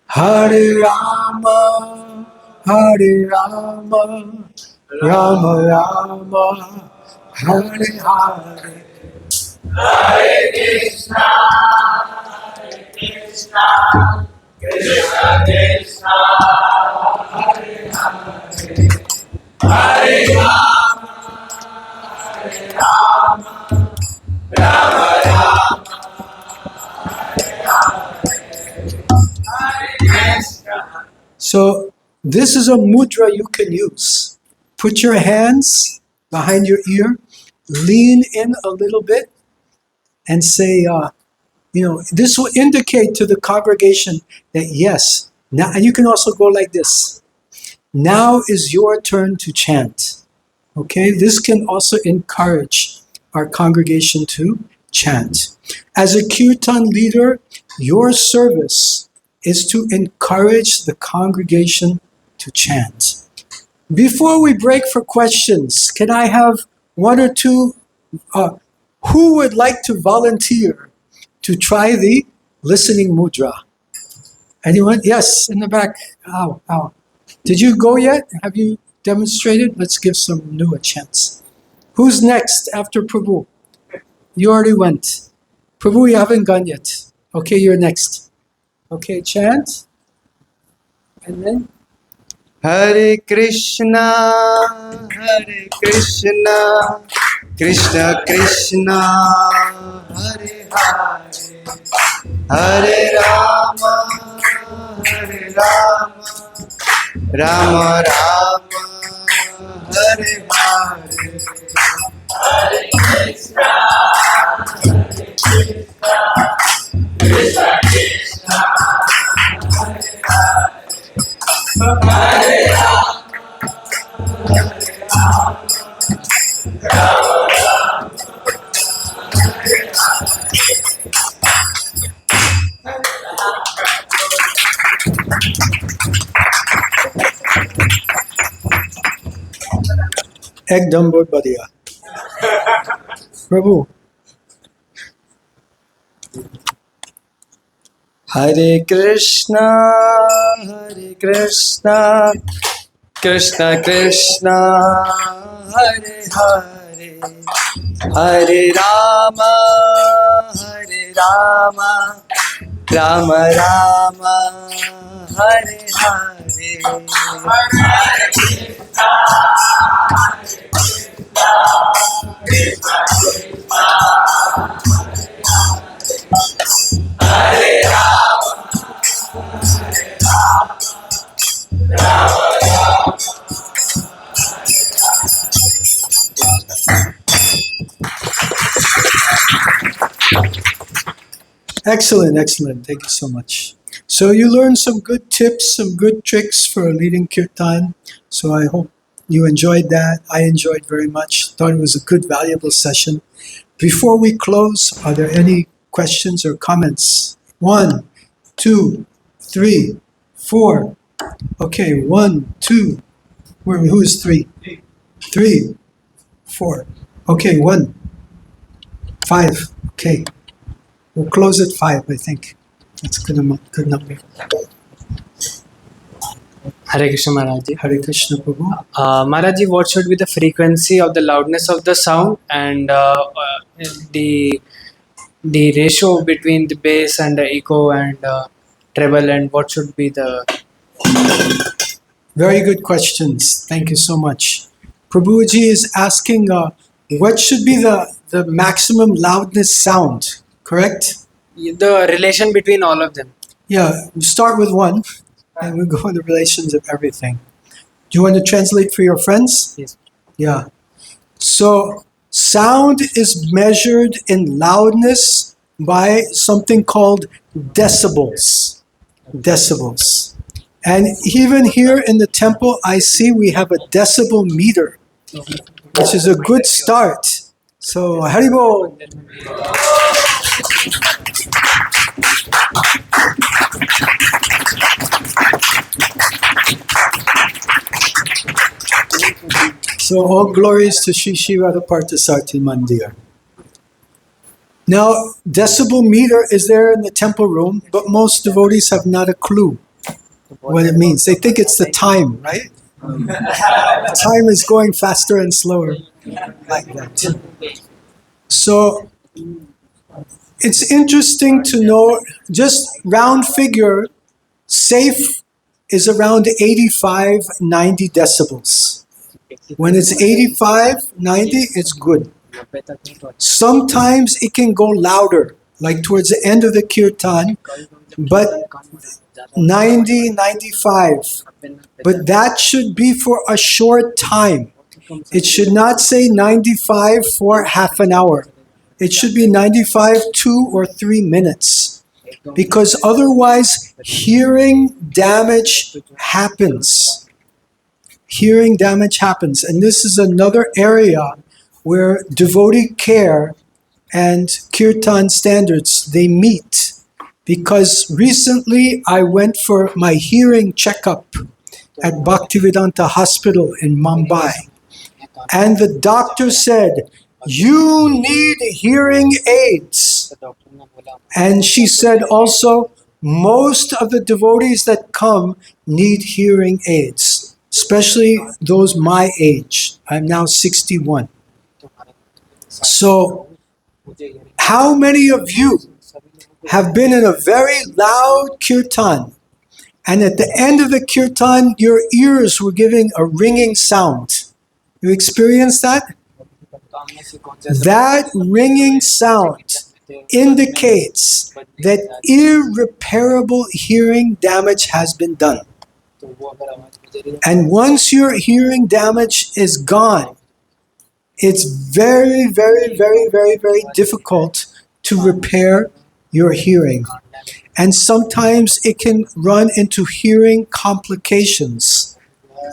Hare Rama, Rama Rama, Hare Hare. Hare Krishna, Krishna Krishna, Hare Hare, Hare Rama, So this is a mudra you can use. Put your hands behind your ear, lean in a little bit, and say, this will indicate to the congregation that yes, now, and you can also go like this. Now is your turn to chant. Okay, this can also encourage our congregation to chant. As a Kirtan leader, your service is to encourage the congregation to chant. Before we break for questions, can I have one or two, who would like to volunteer to try the listening mudra? Anyone? Yes, in the back. Ow. Did you go yet? Have you demonstrated? Let's give some new a chance. Who's next after Prabhu? You already went. Prabhu, you haven't gone yet. Okay, you're next. Okay, chant. And then? Hare Krishna, Krishna Krishna, Hare Hare, Hare Rama, Rama Rama, Hare Hare. Hare Krishna, Krishna Krishna, Hare Hare, Hare Rama, Rama Rama, Hare Ekdam bahut badhiya. Prabhu. Hare Krishna, Krishna Krishna, Hare Hare, Hare Rama, Rama Rama, Hare Hare. Excellent. Thank you so much. So you learned some good tips, some good tricks for leading Kirtan. So I hope you enjoyed that. I enjoyed very much. Thought it was a good, valuable session. Before we close, are there any questions or comments? 1, 2, 3, 4. Okay, 1, 2. Who is 3? 3, 4. Okay, 1. 5. Okay. We'll close at 5, I think. That's a good number. Hare Krishna Maharaj ji. Hare Krishna Prabhu. Maharaj ji, what should be the frequency of the loudness of the sound and the ratio between the bass and the echo and treble, and what should be the... Very good questions. Thank you so much. Prabhuji is asking what should be the maximum loudness sound, correct? The relation between all of them. Yeah, we start with 1 and we go in the relations of everything. Do you want to translate for your friends? Yes. Yeah. So sound is measured in loudness by something called decibels. Decibels. And even here in the temple, I see we have a decibel meter, which is a good start. So, Haribol. So, all glories to Shri Shri Radhaparthasarthi Mandir. Now, decibel meter is there in the temple room, but most devotees have not a clue what it means. They think it's the time, right? The time is going faster and slower, like that. So, it's interesting to know, just round figure, safe is around 85, 90 decibels. When it's 85, 90, it's good. Sometimes it can go louder, like towards the end of the Kīrtana, but 90, 95. But that should be for a short time. It should not say 95 for half an hour. It should be 95, 2 or 3 minutes. Because otherwise, hearing damage happens. Hearing damage happens. And this is another area where devotee care and Kirtan standards, they meet. Because recently I went for my hearing checkup at Bhaktivedanta Hospital in Mumbai. And the doctor said, "You need hearing aids." And she said also, most of the devotees that come need hearing aids, especially those my age. I'm now 61. So, how many of you have been in a very loud kirtan, and at the end of the kirtan, your ears were giving a ringing sound? You experienced that? That ringing sound indicates that irreparable hearing damage has been done. And once your hearing damage is gone, it's very, very, very, very, very difficult to repair your hearing. And sometimes it can run into hearing complications.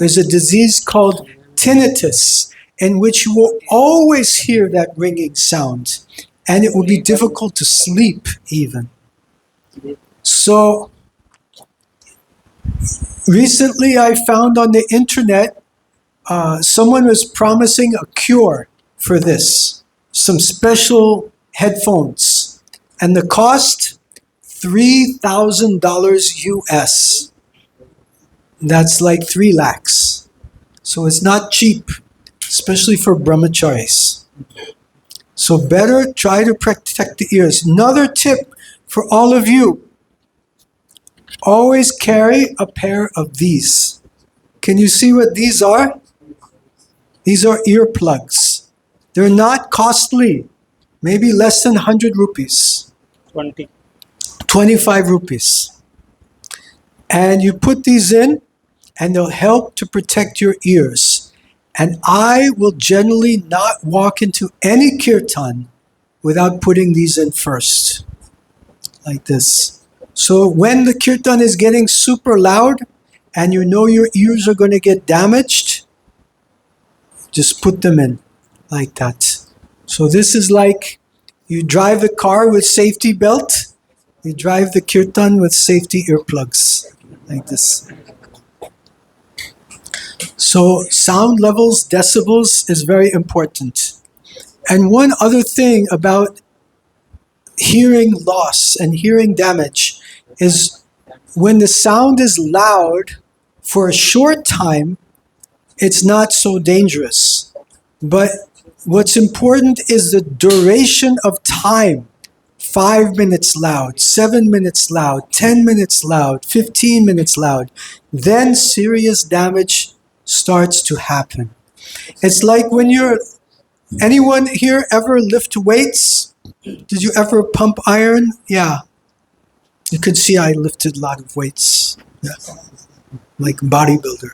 There's a disease called tinnitus, in which you will always hear that ringing sound, and it will be difficult to sleep even. So, recently I found on the internet, someone was promising a cure for this, some special headphones, and the cost, $3,000 US. That's like 3 lakhs. So it's not cheap, especially for brahmacharis. So better try to protect the ears. Another tip for all of you, always carry a pair of these. Can you see what these are? These are earplugs. They're not costly, maybe less than 100 rupees. 25 rupees. And you put these in, and they'll help to protect your ears. And I will generally not walk into any kirtan without putting these in first, like this. So when the kirtan is getting super loud and you know your ears are going to get damaged, just put them in like that. So this is like you drive a car with safety belt, you drive the kirtan with safety earplugs, like this. So sound levels, decibels is very important. And one other thing about hearing loss and hearing damage is when the sound is loud for a short time, it's not so dangerous. But what's important is the duration of time. 5 minutes loud, 7 minutes loud, 10 minutes loud, 15 minutes loud. Then serious damage starts to happen. It's like when anyone here ever lift weights? Did you ever pump iron? Yeah. You could see I lifted a lot of weights. Yeah. Like bodybuilder.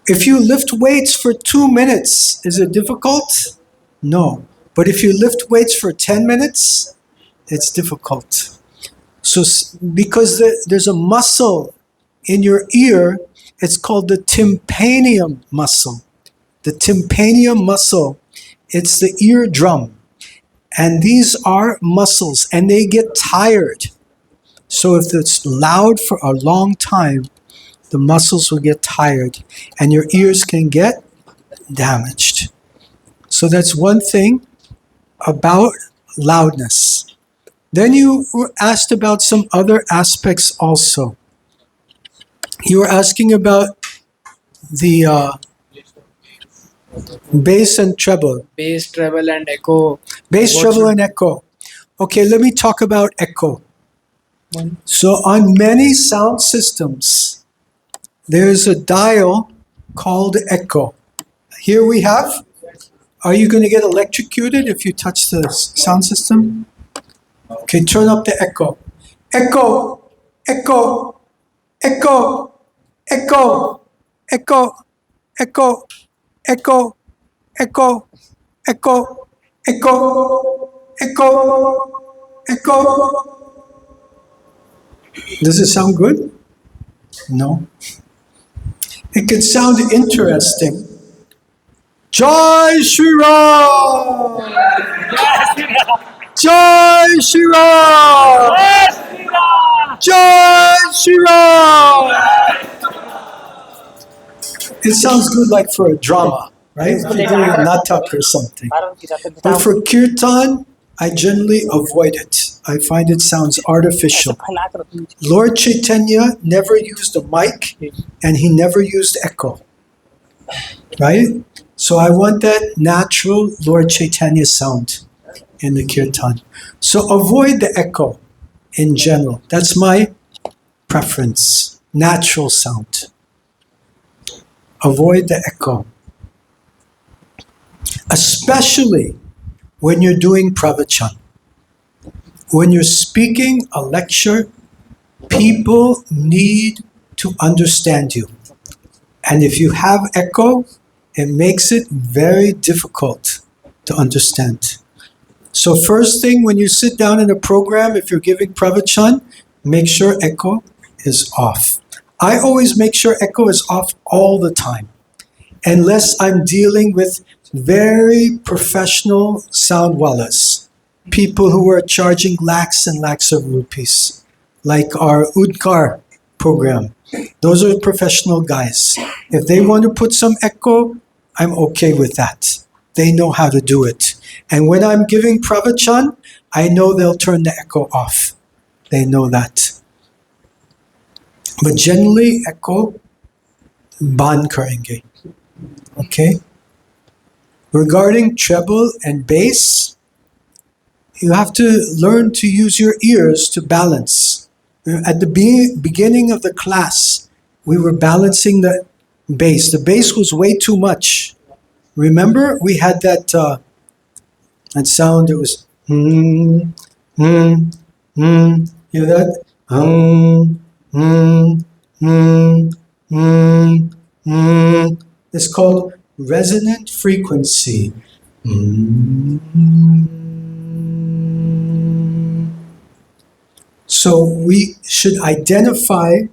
If you lift weights for 2 minutes, is it difficult? No. But if you lift weights for 10 minutes, it's difficult. So because there's a muscle in your ear, it's called the tympanium muscle. The tympanium muscle, it's the eardrum. And these are muscles, and they get tired. So if it's loud for a long time, the muscles will get tired, and your ears can get damaged. So that's one thing about loudness. Then you were asked about some other aspects also. You were asking about the bass and treble. Bass, treble, and echo. Bass, treble, and echo. Okay, let me talk about echo. So on many sound systems, there's a dial called echo. Here we have. Are you going to get electrocuted if you touch the sound system? Okay, turn up the echo. Echo. echo, echo, echo, echo, echo, echo, echo, echo, echo, echo, echo. Does it sound good? No. It can sound interesting. Jai Shri Ram! Jai Shri Ram! Jai Shri Ram! It sounds good like for a drama, right? If you're doing a natak or something. But for kirtan, I generally avoid it. I find it sounds artificial. Lord Chaitanya never used a mic and he never used echo. Right? So I want that natural Lord Chaitanya sound in the kirtan. So avoid the echo in general. That's my preference. Natural sound. Avoid the echo. Especially when you're doing pravachan. When you're speaking a lecture, people need to understand you. And if you have echo, it makes it very difficult to understand. So first thing, when you sit down in a program, if you're giving pravachan, make sure echo is off. I always make sure echo is off all the time, unless I'm dealing with very professional soundwallas, people who are charging lakhs and lakhs of rupees, like our Udkar program. Those are professional guys. If they want to put some echo, I'm okay with that. They know how to do it. And when I'm giving pravachan, I know they'll turn the echo off. They know that. But generally, echo ban karenge. Okay? Regarding treble and bass, you have to learn to use your ears to balance. At the beginning of the class, we were balancing the bass. The bass was way too much. Remember, we had that sound. It was hear that? It's called resonant frequency. So we should identify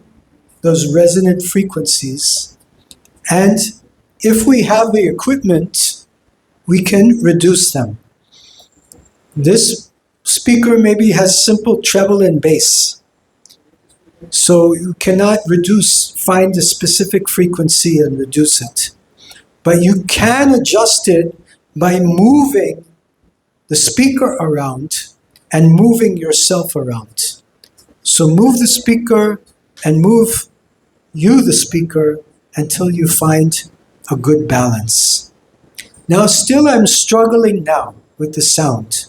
those resonant frequencies, and if we have the equipment, we can reduce them. This speaker maybe has simple treble and bass, so you cannot find the specific frequency and reduce it. But you can adjust it by moving the speaker around and moving yourself around. So move the speaker and move you, the speaker, until you find a good balance. Now, still I'm struggling now with the sound.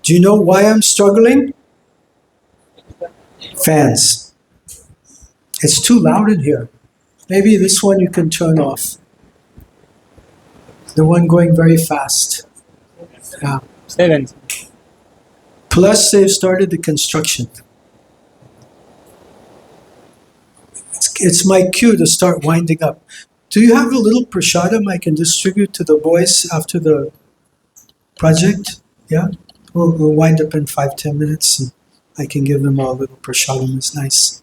Do you know why I'm struggling? Fans. It's too loud in here. Maybe this one you can turn off. The one going very fast. Yeah. 7. Plus, they've started the construction. It's my cue to start winding up. Do you have a little prasadam I can distribute to the boys after the project? Yeah? We'll wind up in 5-10 minutes and I can give them all a little prasadam. It's nice.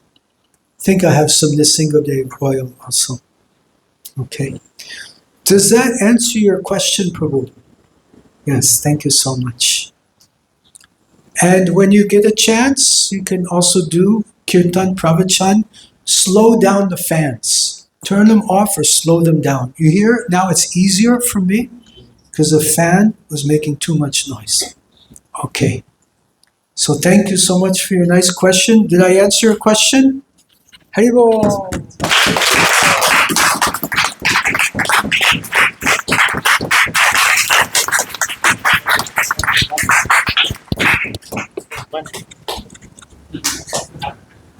I think I have some Nisingode oil also. Okay. Does that answer your question, Prabhu? Yes, thank you so much. And when you get a chance, you can also do Kirtan Pravachan. Slow down the fans. Turn them off or slow them down. You hear? Now it's easier for me because the fan was making too much noise. Okay. So thank you so much for your nice question. Did I answer your question? Haribo.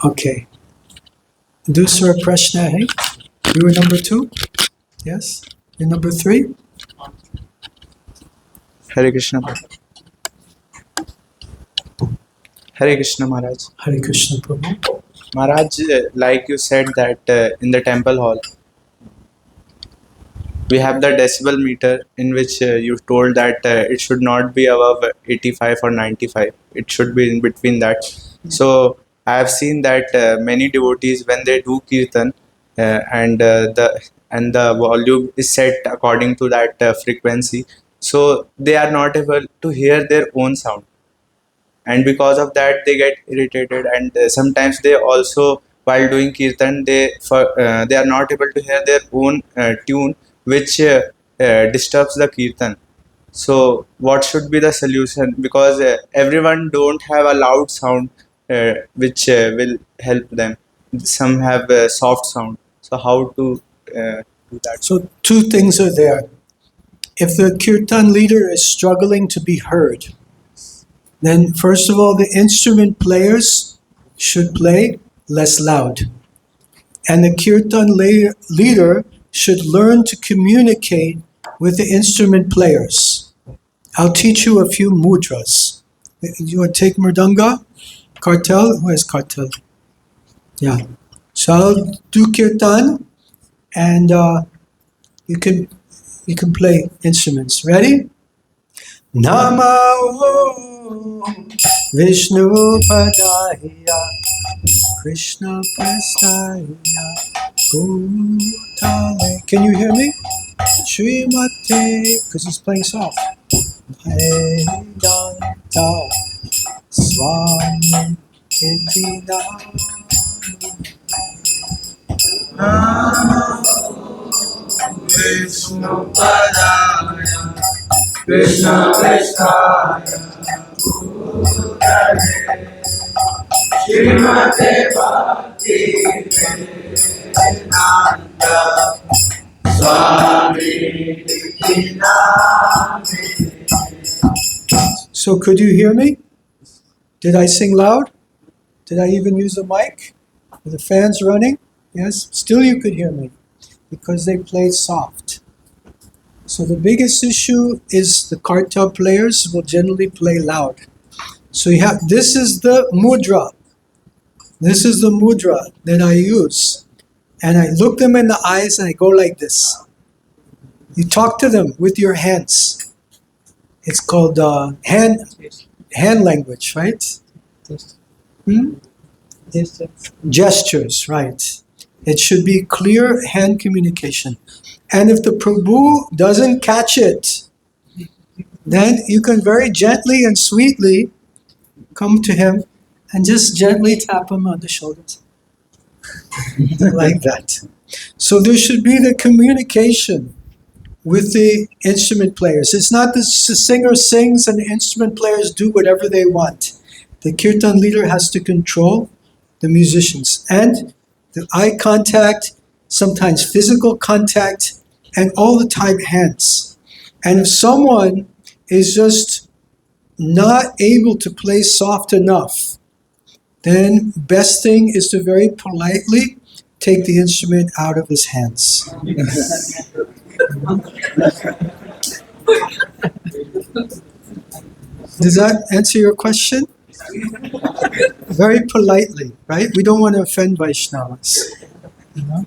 Okay. Dusra Prashna, hey? You were number 2? Yes? You're number 3? Hare Krishna. Hare Krishna Maharaj. Hare Krishna Prabhu. Maharaj, like you said that in the temple hall, we have the decibel meter in which you told that it should not be above 85 or 95. It should be in between that. So I have seen that many devotees, when they do kirtan, and the volume is set according to that frequency, so they are not able to hear their own sound, and because of that they get irritated, and sometimes they also, while doing kirtan, they are not able to hear their own tune, which disturbs the kirtan. So what should be the solution? Because everyone don't have a loud sound which will help them. Some have a soft sound, so how to do that? So two things are there. If the kirtan leader is struggling to be heard, then first of all, the instrument players should play less loud. And the kirtan leader should learn to communicate with the instrument players. I'll teach you a few mudras. You want to take mridanga? Kartal? Who has kartal? Yeah. So I'll do kirtan, and you can play instruments. Ready? Namo Vishnu Padaya Krishna Prastaya Bhutale. Can you hear me? Srimate, because he's playing soft. Vedanta Swami Iti Vishnu Padaya Krishna Prastaya Srimate Bhakti Vedanta Swami So could you hear me? Did I sing loud? Did I even use a mic? Were the fans running? Yes? Still you could hear me because they played soft. So the biggest issue is the kartal players will generally play loud. So you have, this is the mudra. This is the mudra that I use. And I look them in the eyes and I go like this. You talk to them with your hands. It's called hand language, right? Gestures, right. It should be clear hand communication. And if the Prabhu doesn't catch it, then you can very gently and sweetly come to him and just gently tap him on the shoulders. Like that. So there should be the communication with the instrument players. It's not the singer sings and the instrument players do whatever they want. The kirtan leader has to control the musicians. And the eye contact, sometimes physical contact, and all the time hands. And if someone is just not able to play soft enough, then best thing is to very politely take the instrument out of his hands. Does that answer your question? Very politely, right? We don't want to offend Vaishnavas. You know?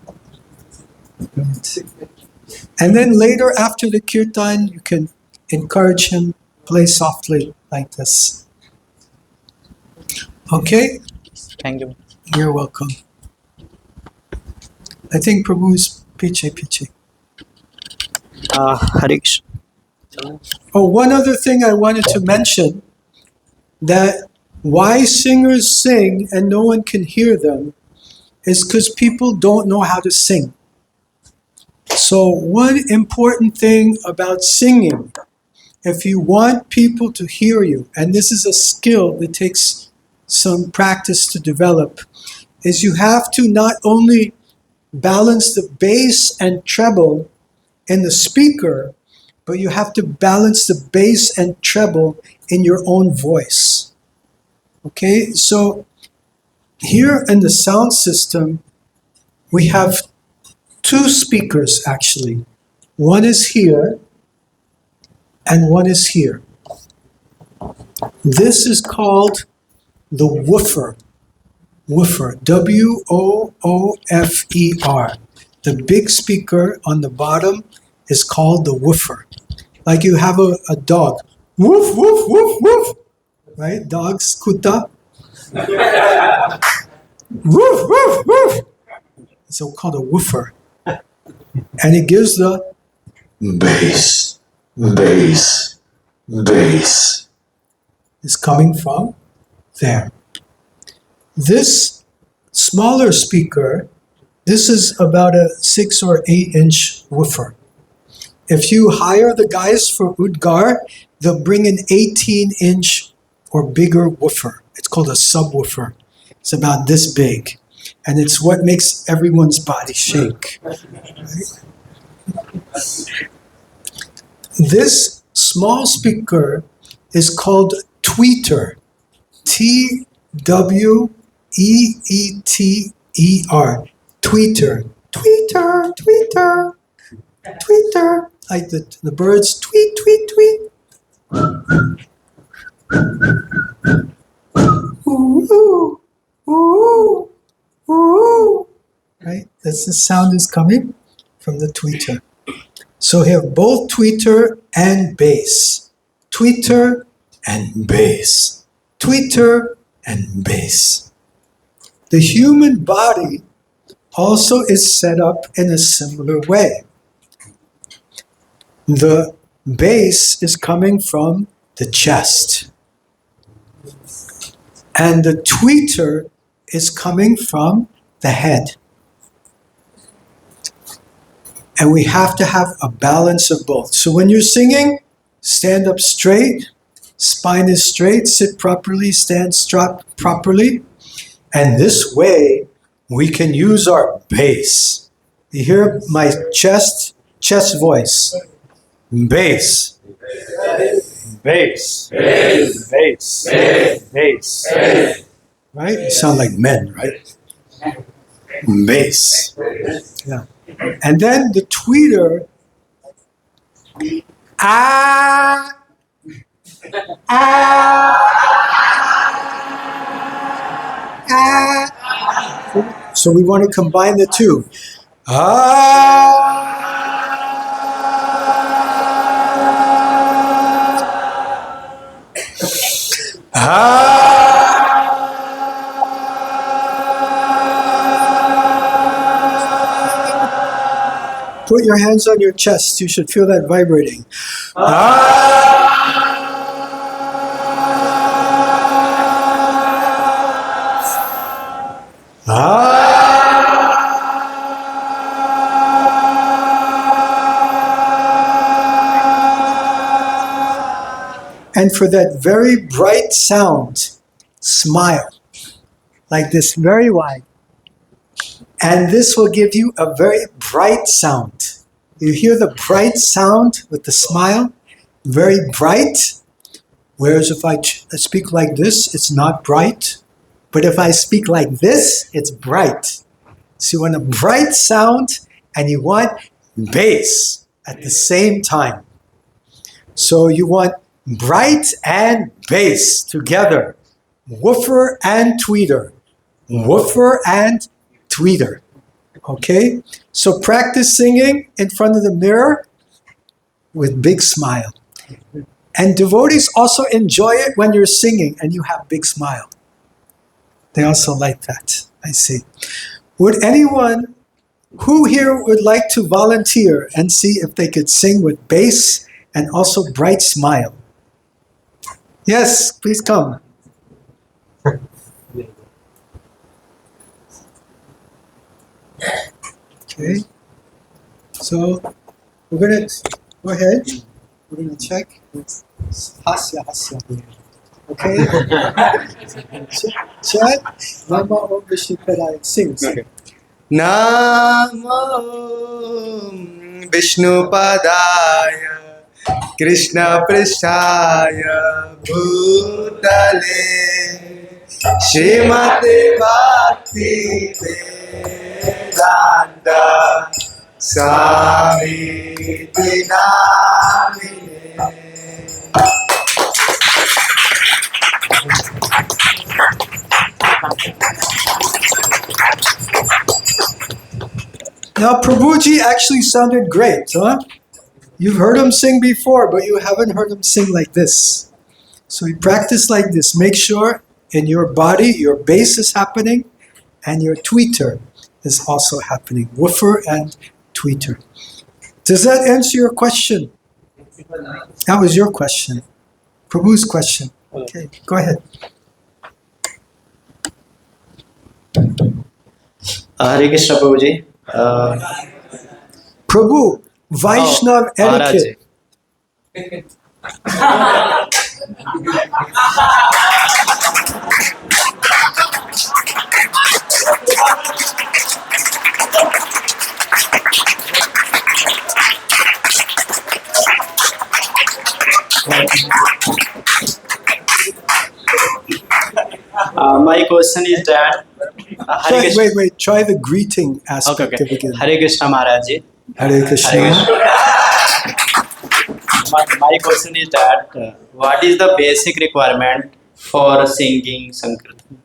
Right. And then later, after the kirtan, you can encourage him, play softly like this. Okay? Thank you. You're welcome. I think Prabhu is piche. Hare Krishna. Oh, one other thing I wanted to mention, that why singers sing and no one can hear them is because people don't know how to sing. So one important thing about singing, if you want people to hear you, and this is a skill that takes some practice to develop, is you have to not only balance the bass and treble in the speaker, but you have to balance the bass and treble in your own voice. Okay, so here in the sound system, we have two speakers actually. One is here, and one is here. This is called the woofer. Woofer. W-O-O-F-E-R. The big speaker on the bottom is called the woofer. Like you have a dog. Woof, woof, woof, woof. Right? Dogs, kuta. Woof, woof, woof. It's called a woofer. And it gives the Bass, bass, bass. It's coming from there. This smaller speaker, this is about a 6 or 8 inch woofer. If you hire the guys for Udgar, they'll bring an 18 inch or bigger woofer. It's called a subwoofer. It's about this big. And it's what makes everyone's body shake. Right? This small speaker is called tweeter. T-W-E-E-T-E-R. Tweeter. Tweeter, tweeter, tweeter. Like the birds tweet, tweet, tweet. Ooh, ooh, ooh. Right? That's the sound is coming from the tweeter. So we have both tweeter and bass. Tweeter and bass. Tweeter and bass. The human body also is set up in a similar way. The bass is coming from the chest. And the tweeter is coming from the head. And we have to have a balance of both. So when you're singing, stand up straight, spine is straight, sit properly, stand properly. And this way, we can use our bass. You hear my chest voice. Bass. Bass. Bass. Bass. Bass. Right? You sound like men, right? Bass. Yeah. And then the tweeter, ah, ah, ah. So we want to combine the two. Ah, ah. Put your hands on your chest. You should feel that vibrating. And for that very bright sound, smile. Like this, very wide. And this will give you a very bright sound. You hear the bright sound with the smile, very bright. Whereas if I speak like this, it's not bright. But if I speak like this, it's bright. So you want a bright sound and you want bass at the same time. So you want bright and bass together. Woofer and tweeter. Woofer and tweeter. Okay? So practice singing in front of the mirror with big smile. And devotees also enjoy it when you're singing and you have big smile. They also like that. I see. Would anyone who here would like to volunteer and see if they could sing with bass and also bright smile? Yes, please come. Okay. So we're going to go ahead. We're going to check. Hasya. Okay? Chat. Nama Om Vishnu Padaya. Sings. Okay. Namo Vishnu Padaya Krishna Prishaya Bhutale Srimate Bhakti Vedanta Swami Namine Now, Prabhuji actually sounded great, huh? You've heard him sing before, but you haven't heard him sing like this. So we practice like this. Make sure in your body, your bass is happening, and your tweeter is also happening. Woofer and tweeter. Does that answer your question? That was your question. Prabhu's question. Okay, go ahead. Hare Krishna Prabhuji. Prabhu, Vaishnav Maharaj. etiquette. My question is that Hare Krishna. Wait. Try the greeting aspect Okay. to begin. Hare Krishna Maharaj ji. Hare Krishna. Hare Krishna. My question is that what is the basic requirement for singing Sankirtan?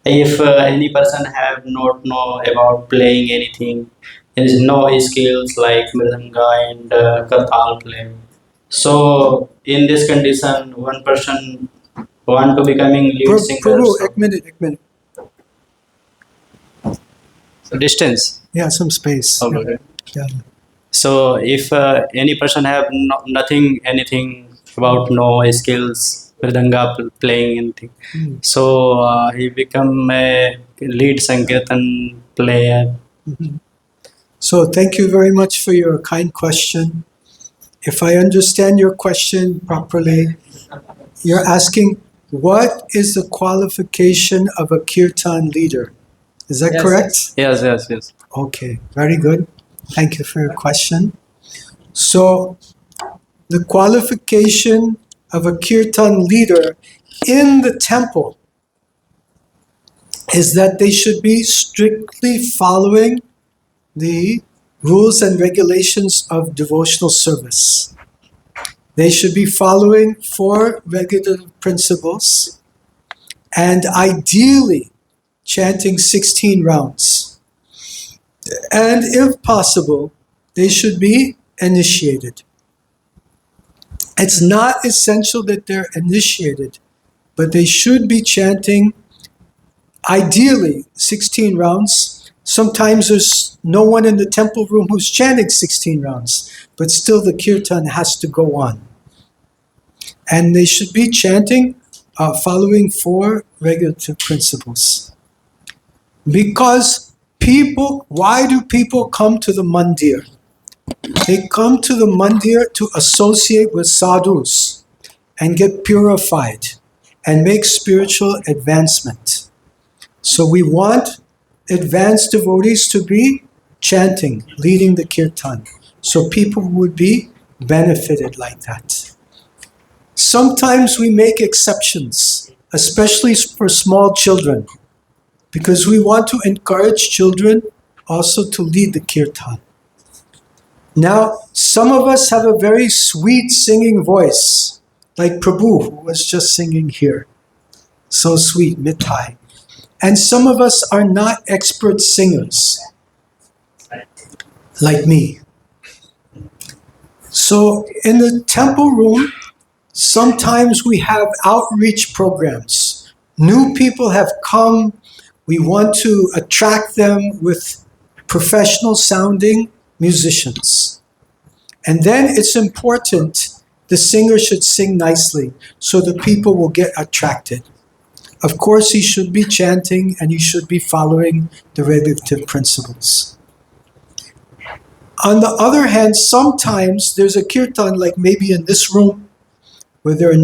If any person have not know about playing anything, there is no skills like mridanga and kartal play. So in this condition, one person want to becoming lead singer. Prabhu, So ek minute. distance. Yeah, some space. Okay. Yeah. So if any person have anything about no skills, mridanga playing anything, so he become a lead Sankirtan player. So thank you very much for your kind question. If I understand your question properly, you're asking what is the qualification of a kirtan leader? Is that correct? Yes. Okay, very good. Thank you for your question. So, the qualification of a kirtan leader in the temple is that they should be strictly following the rules and regulations of devotional service. They should be following 4 regulative principles and ideally chanting 16 rounds. And if possible, they should be initiated. It's not essential that they're initiated, but they should be chanting ideally 16 rounds. Sometimes there's no one in the temple room who's chanting 16 rounds, but still the kirtan has to go on. And they should be chanting following 4 regulative principles. Because why do people come to the mandir? They come to the mandir to associate with sadhus and get purified and make spiritual advancement. So we want advanced devotees to be chanting, leading the kirtan. So people would be benefited like that. Sometimes we make exceptions, especially for small children, because we want to encourage children also to lead the kirtan. Now, some of us have a very sweet singing voice, like Prabhu, who was just singing here. So sweet, mithai. And some of us are not expert singers, like me. So in the temple room, sometimes we have outreach programs. New people have come. We want to attract them with professional sounding musicians. And then it's important the singer should sing nicely so the people will get attracted. Of course, he should be chanting and he should be following the regulative principles. On the other hand, sometimes there's a kirtan, like maybe in this room, where there's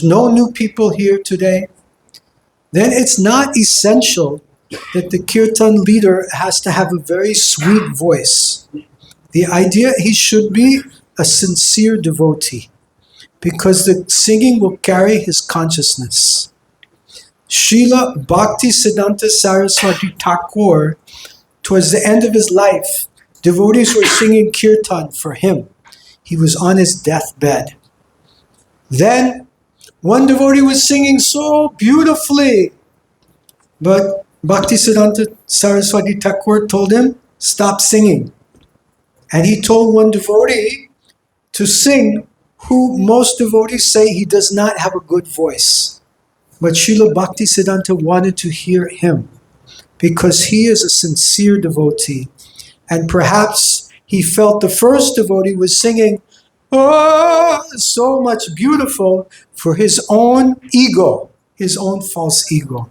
no new people here today. Then it's not essential that the kirtan leader has to have a very sweet voice. The idea, he should be a sincere devotee, because the singing will carry his consciousness. Srila Bhaktisiddhanta Saraswati Thakur, towards the end of his life, devotees were singing kirtan for him. He was on his deathbed. Then, one devotee was singing so beautifully, but Bhaktisiddhanta Saraswati Thakur told him, stopped singing. And he told one devotee to sing, who most devotees say he does not have a good voice. But Srila Bhaktisiddhanta wanted to hear him because he is a sincere devotee. And perhaps he felt the first devotee was singing, oh, so much beautiful for his own ego, his own false ego.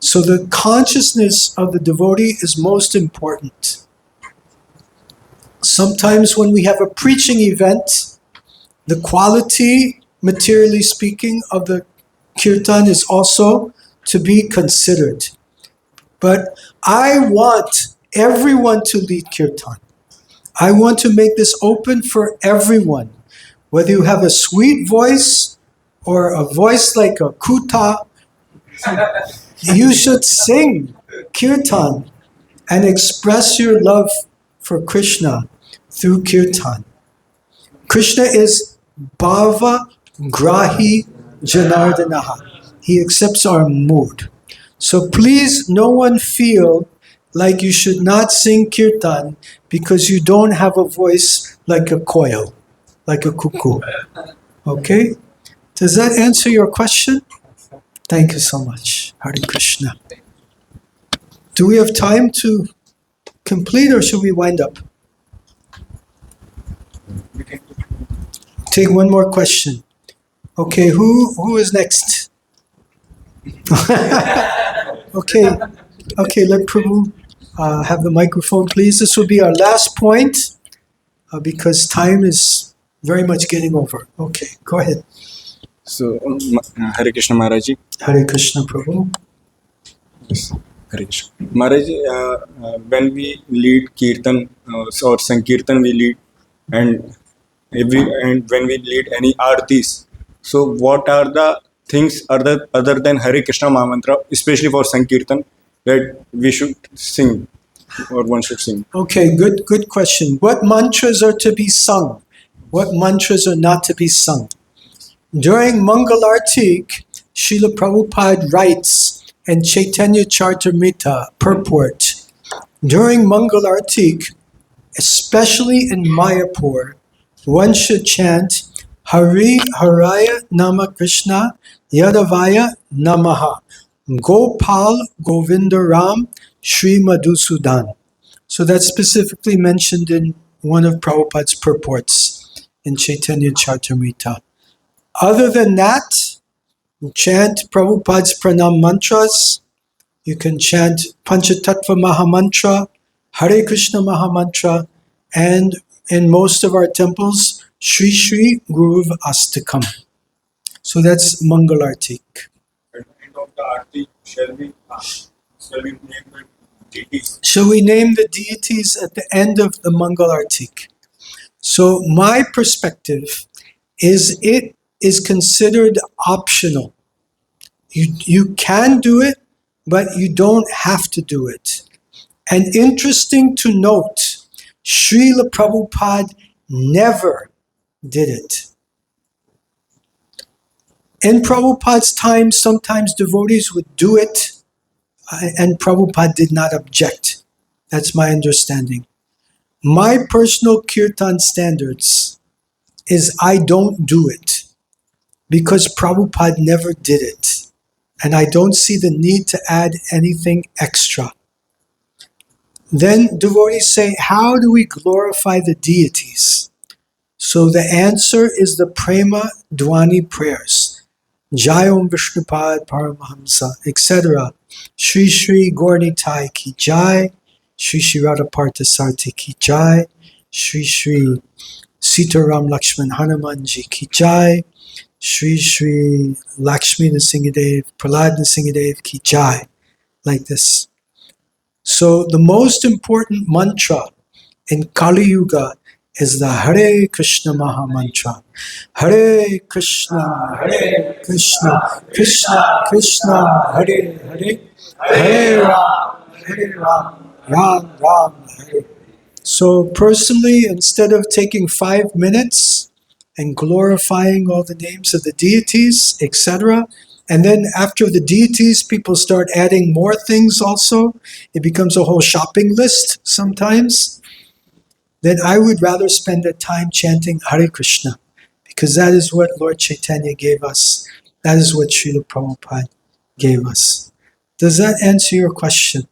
So the consciousness of the devotee is most important. Sometimes when we have a preaching event, the quality, materially speaking, of the kirtan is also to be considered. But I want everyone to lead kirtan. I want to make this open for everyone. Whether you have a sweet voice or a voice like a kuta, you should sing kirtan and express your love for Krishna through kirtan. Krishna is bhava grahi janardanaha. He accepts our mood. So please, no one feel like you should not sing kirtan because you don't have a voice like a koil, like a cuckoo. Okay? Does that answer your question? Thank you so much. Hare Krishna. Do we have time to complete or should we wind up? Take one more question. Okay, who is next? Okay, let Prabhu have the microphone, please. This will be our last point because time is very much getting over. Okay, go ahead. So, Hare Krishna Maharaj ji. Hare Krishna, Prabhu. Yes, Hare Krishna. Maharaj ji, when we lead Kirtan or Sankirtan we lead, and when we lead any artis, so what are the things other than Hare Krishna Mahamantra, especially for Sankirtan, that we should sing or one should sing? Okay, good question. What mantras are to be sung? What mantras are not to be sung? During Mangalartik, Srila Prabhupada writes in Chaitanya Charitamrita purport, during Mangalartik, especially in Mayapur, one should chant Hari Haraya Nama Krishna Yadavaya Namaha Gopal Govindaram Sri Madhusudan. So that's specifically mentioned in one of Prabhupada's purports in Chaitanya Charitamrita. Other than that, chant Prabhupada's pranam mantras. You can chant Panchatattva Mahamantra, Hare Krishna Mahamantra, and in most of our temples, Shri Shri Guruv Astakam. So that's Mangalartik. At the end of the arti, shall we name the deities? Shall we name the deities at the end of the Mangalartik? So my perspective is it is considered optional. You can do it, but you don't have to do it. And interesting to note, Srila Prabhupada never did it. In Prabhupada's time, sometimes devotees would do it, and Prabhupada did not object. That's my understanding. My personal kirtan standards is I don't do it because Prabhupada never did it. And I don't see the need to add anything extra. Then devotees say, how do we glorify the deities? So the answer is the Prema Dwani prayers. Jayom Vishnupad Paramahamsa, etc. Shri Shri Gaurnitai ki jai, Shri Shri Radhaparta Sarthi ki jai, Shri Shri Sitaram Lakshman Hanumanji ki jai, Shri Shri Lakshmi Nrsimhadev, Prahlad Nrsimhadev ki jai, like this. So the most important mantra in Kali Yuga is the Hare Krishna Maha Mantra. Hare Krishna, Krishna Krishna, Hare Hare, Hare Ram, Ram Ram, Hare. So personally, instead of taking 5 minutes and glorifying all the names of the deities, etc., And then after the deities, people start adding more things also. It becomes a whole shopping list sometimes. Then I would rather spend the time chanting Hare Krishna, because that is what Lord Chaitanya gave us. That is what Srila Prabhupada gave us. Does that answer your question?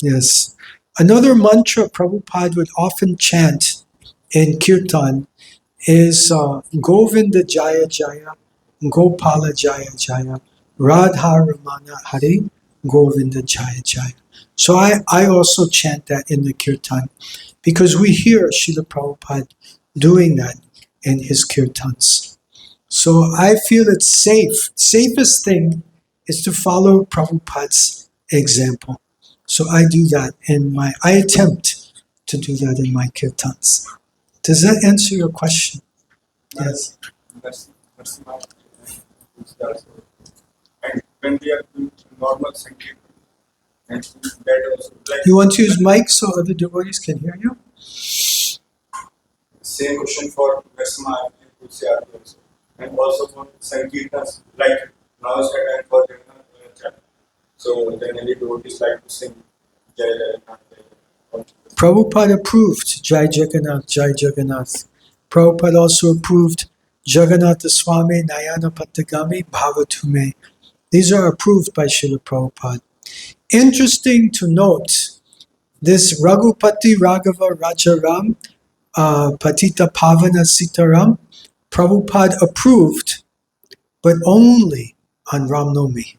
Yes. Another mantra Prabhupada would often chant in Kirtan is Govinda Jaya Jaya, Gopala Jaya Jaya, Radha Ramana Hari, Govinda Jaya Jaya. So I also chant that in the Kirtan, because we hear Srila Prabhupada doing that in his Kirtans. So I feel it's safe. Safest thing is to follow Prabhupada's example. So I do that I attempt to do that in my Kirtans. Does that answer your question? Yes. That's my and when we are doing normal Sankirtan, and that also like You want to use mic so other devotees can hear you? same question for Vesma and Tulsi Aarti also, and also for Sankirtans like now said and for Jagannath. So generally devotees like to sing Jai Jagannath. Prabhupada approved Jai Jagannath, Jai Jagannath. Prabhupada also approved Jagannatha Swami, Nayana Patagami, Bhavatume. These are approved by Srila Prabhupada. Interesting to note, this Raghupati Raghava Rajaram, Patita Pavana Sitaram, Prabhupada approved, but only on Ramnami.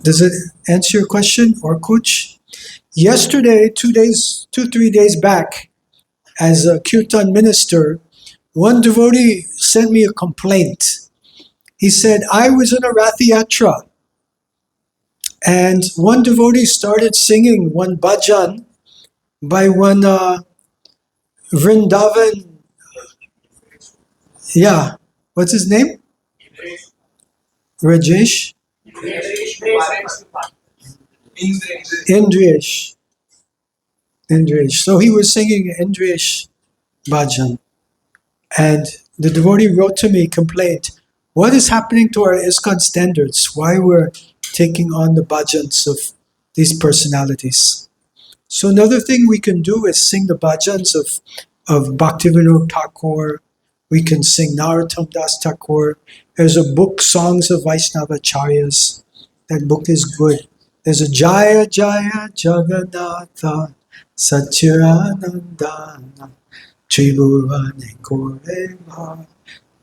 Does it answer your question, or Kuch? Yesterday, 3 days back, as a Kirtan minister, one devotee sent me a complaint. He said, I was in a Rath Yatra, and one devotee started singing one bhajan by one Vrindavan. Yeah, what's his name? Rajesh? Indresh. So he was singing Indresh bhajan. And the devotee wrote to me, complained, what is happening to our ISKCON standards? Why we're taking on the bhajans of these personalities? So another thing we can do is sing the bhajans of Bhaktivinoda Thakur. We can sing Narottam Das Thakur. There's a book, Songs of Vaishnavacharyas. That book is good. There's a Jaya Jaya Jagannatha Satchiranandana Tribhuvane Koreva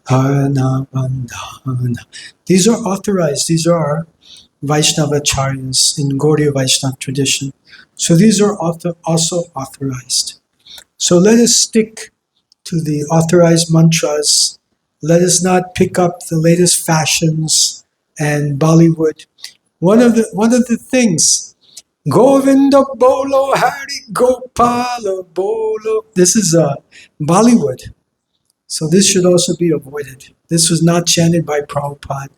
Harana Bandhana. These are authorized. These are Vaishnavacharyas in Gaudiya Vaishnava tradition. So these are also authorized. So let us stick to the authorized mantras. Let us not pick up the latest fashions and Bollywood. One of the things, Govinda Bolo Hari Gopala Bolo. This is Bollywood. So this should also be avoided. This was not chanted by Prabhupada.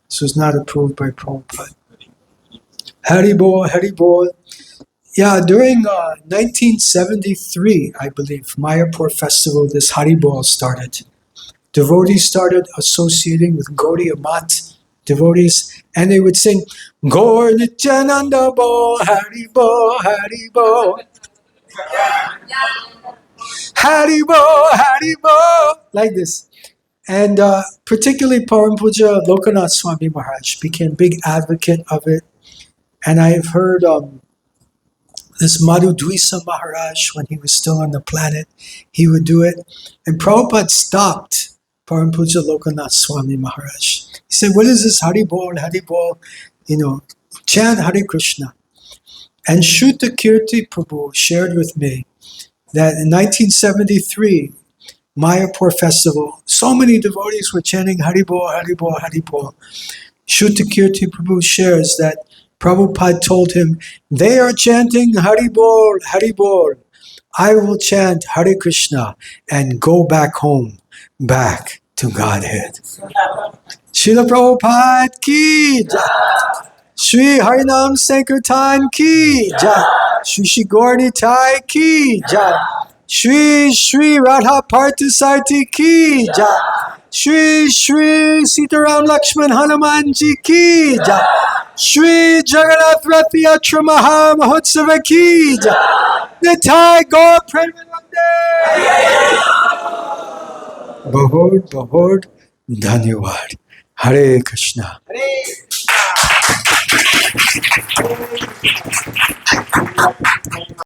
This was not approved by Prabhupada. Hari Bol, Hari Bol. Yeah, during 1973, I believe, Mayapur festival, this Hari Bol started. Devotees started associating with Gaudiya Math devotees, and they would sing, Gaur Nityananda Bol, Hari Bol, Hari Bol. Hari Bol, Hari Bol, like this. And particularly Param Puja Lokanath Swami Maharaj became big advocate of it. And I've heard this Madhu Dvisa Maharaj, when he was still on the planet, he would do it. And Prabhupada stopped Param Puja Lokanath Swami Maharaj. He said, what is this Hari Bol, Hari Bol? Chant Hare Krishna. And Shruta Kirti Prabhu shared with me that in 1973, Mayapur festival, so many devotees were chanting Hari Bol, Hari Bol, Hari Bol. Shruta Kirti Prabhu shares that Prabhupada told him, they are chanting Hari Bol, Hari Bol. I will chant Hare Krishna and go back home, back to Godhead. Srila Prabhupada ki jai. Shri Harinam Sankirtan ki jai. Shri Shri Gaur Nitai ki jai. Shri Shri Radha Parthasarthi ki jai. Shri Shri Sitaram Lakshman Hanuman Ji ki jai. Shri Jagannath Rath Yatra Maha Mahotsava ki jai. Nitai Gaur Premanande. Bahut Dhanyawad. Hare Krishna.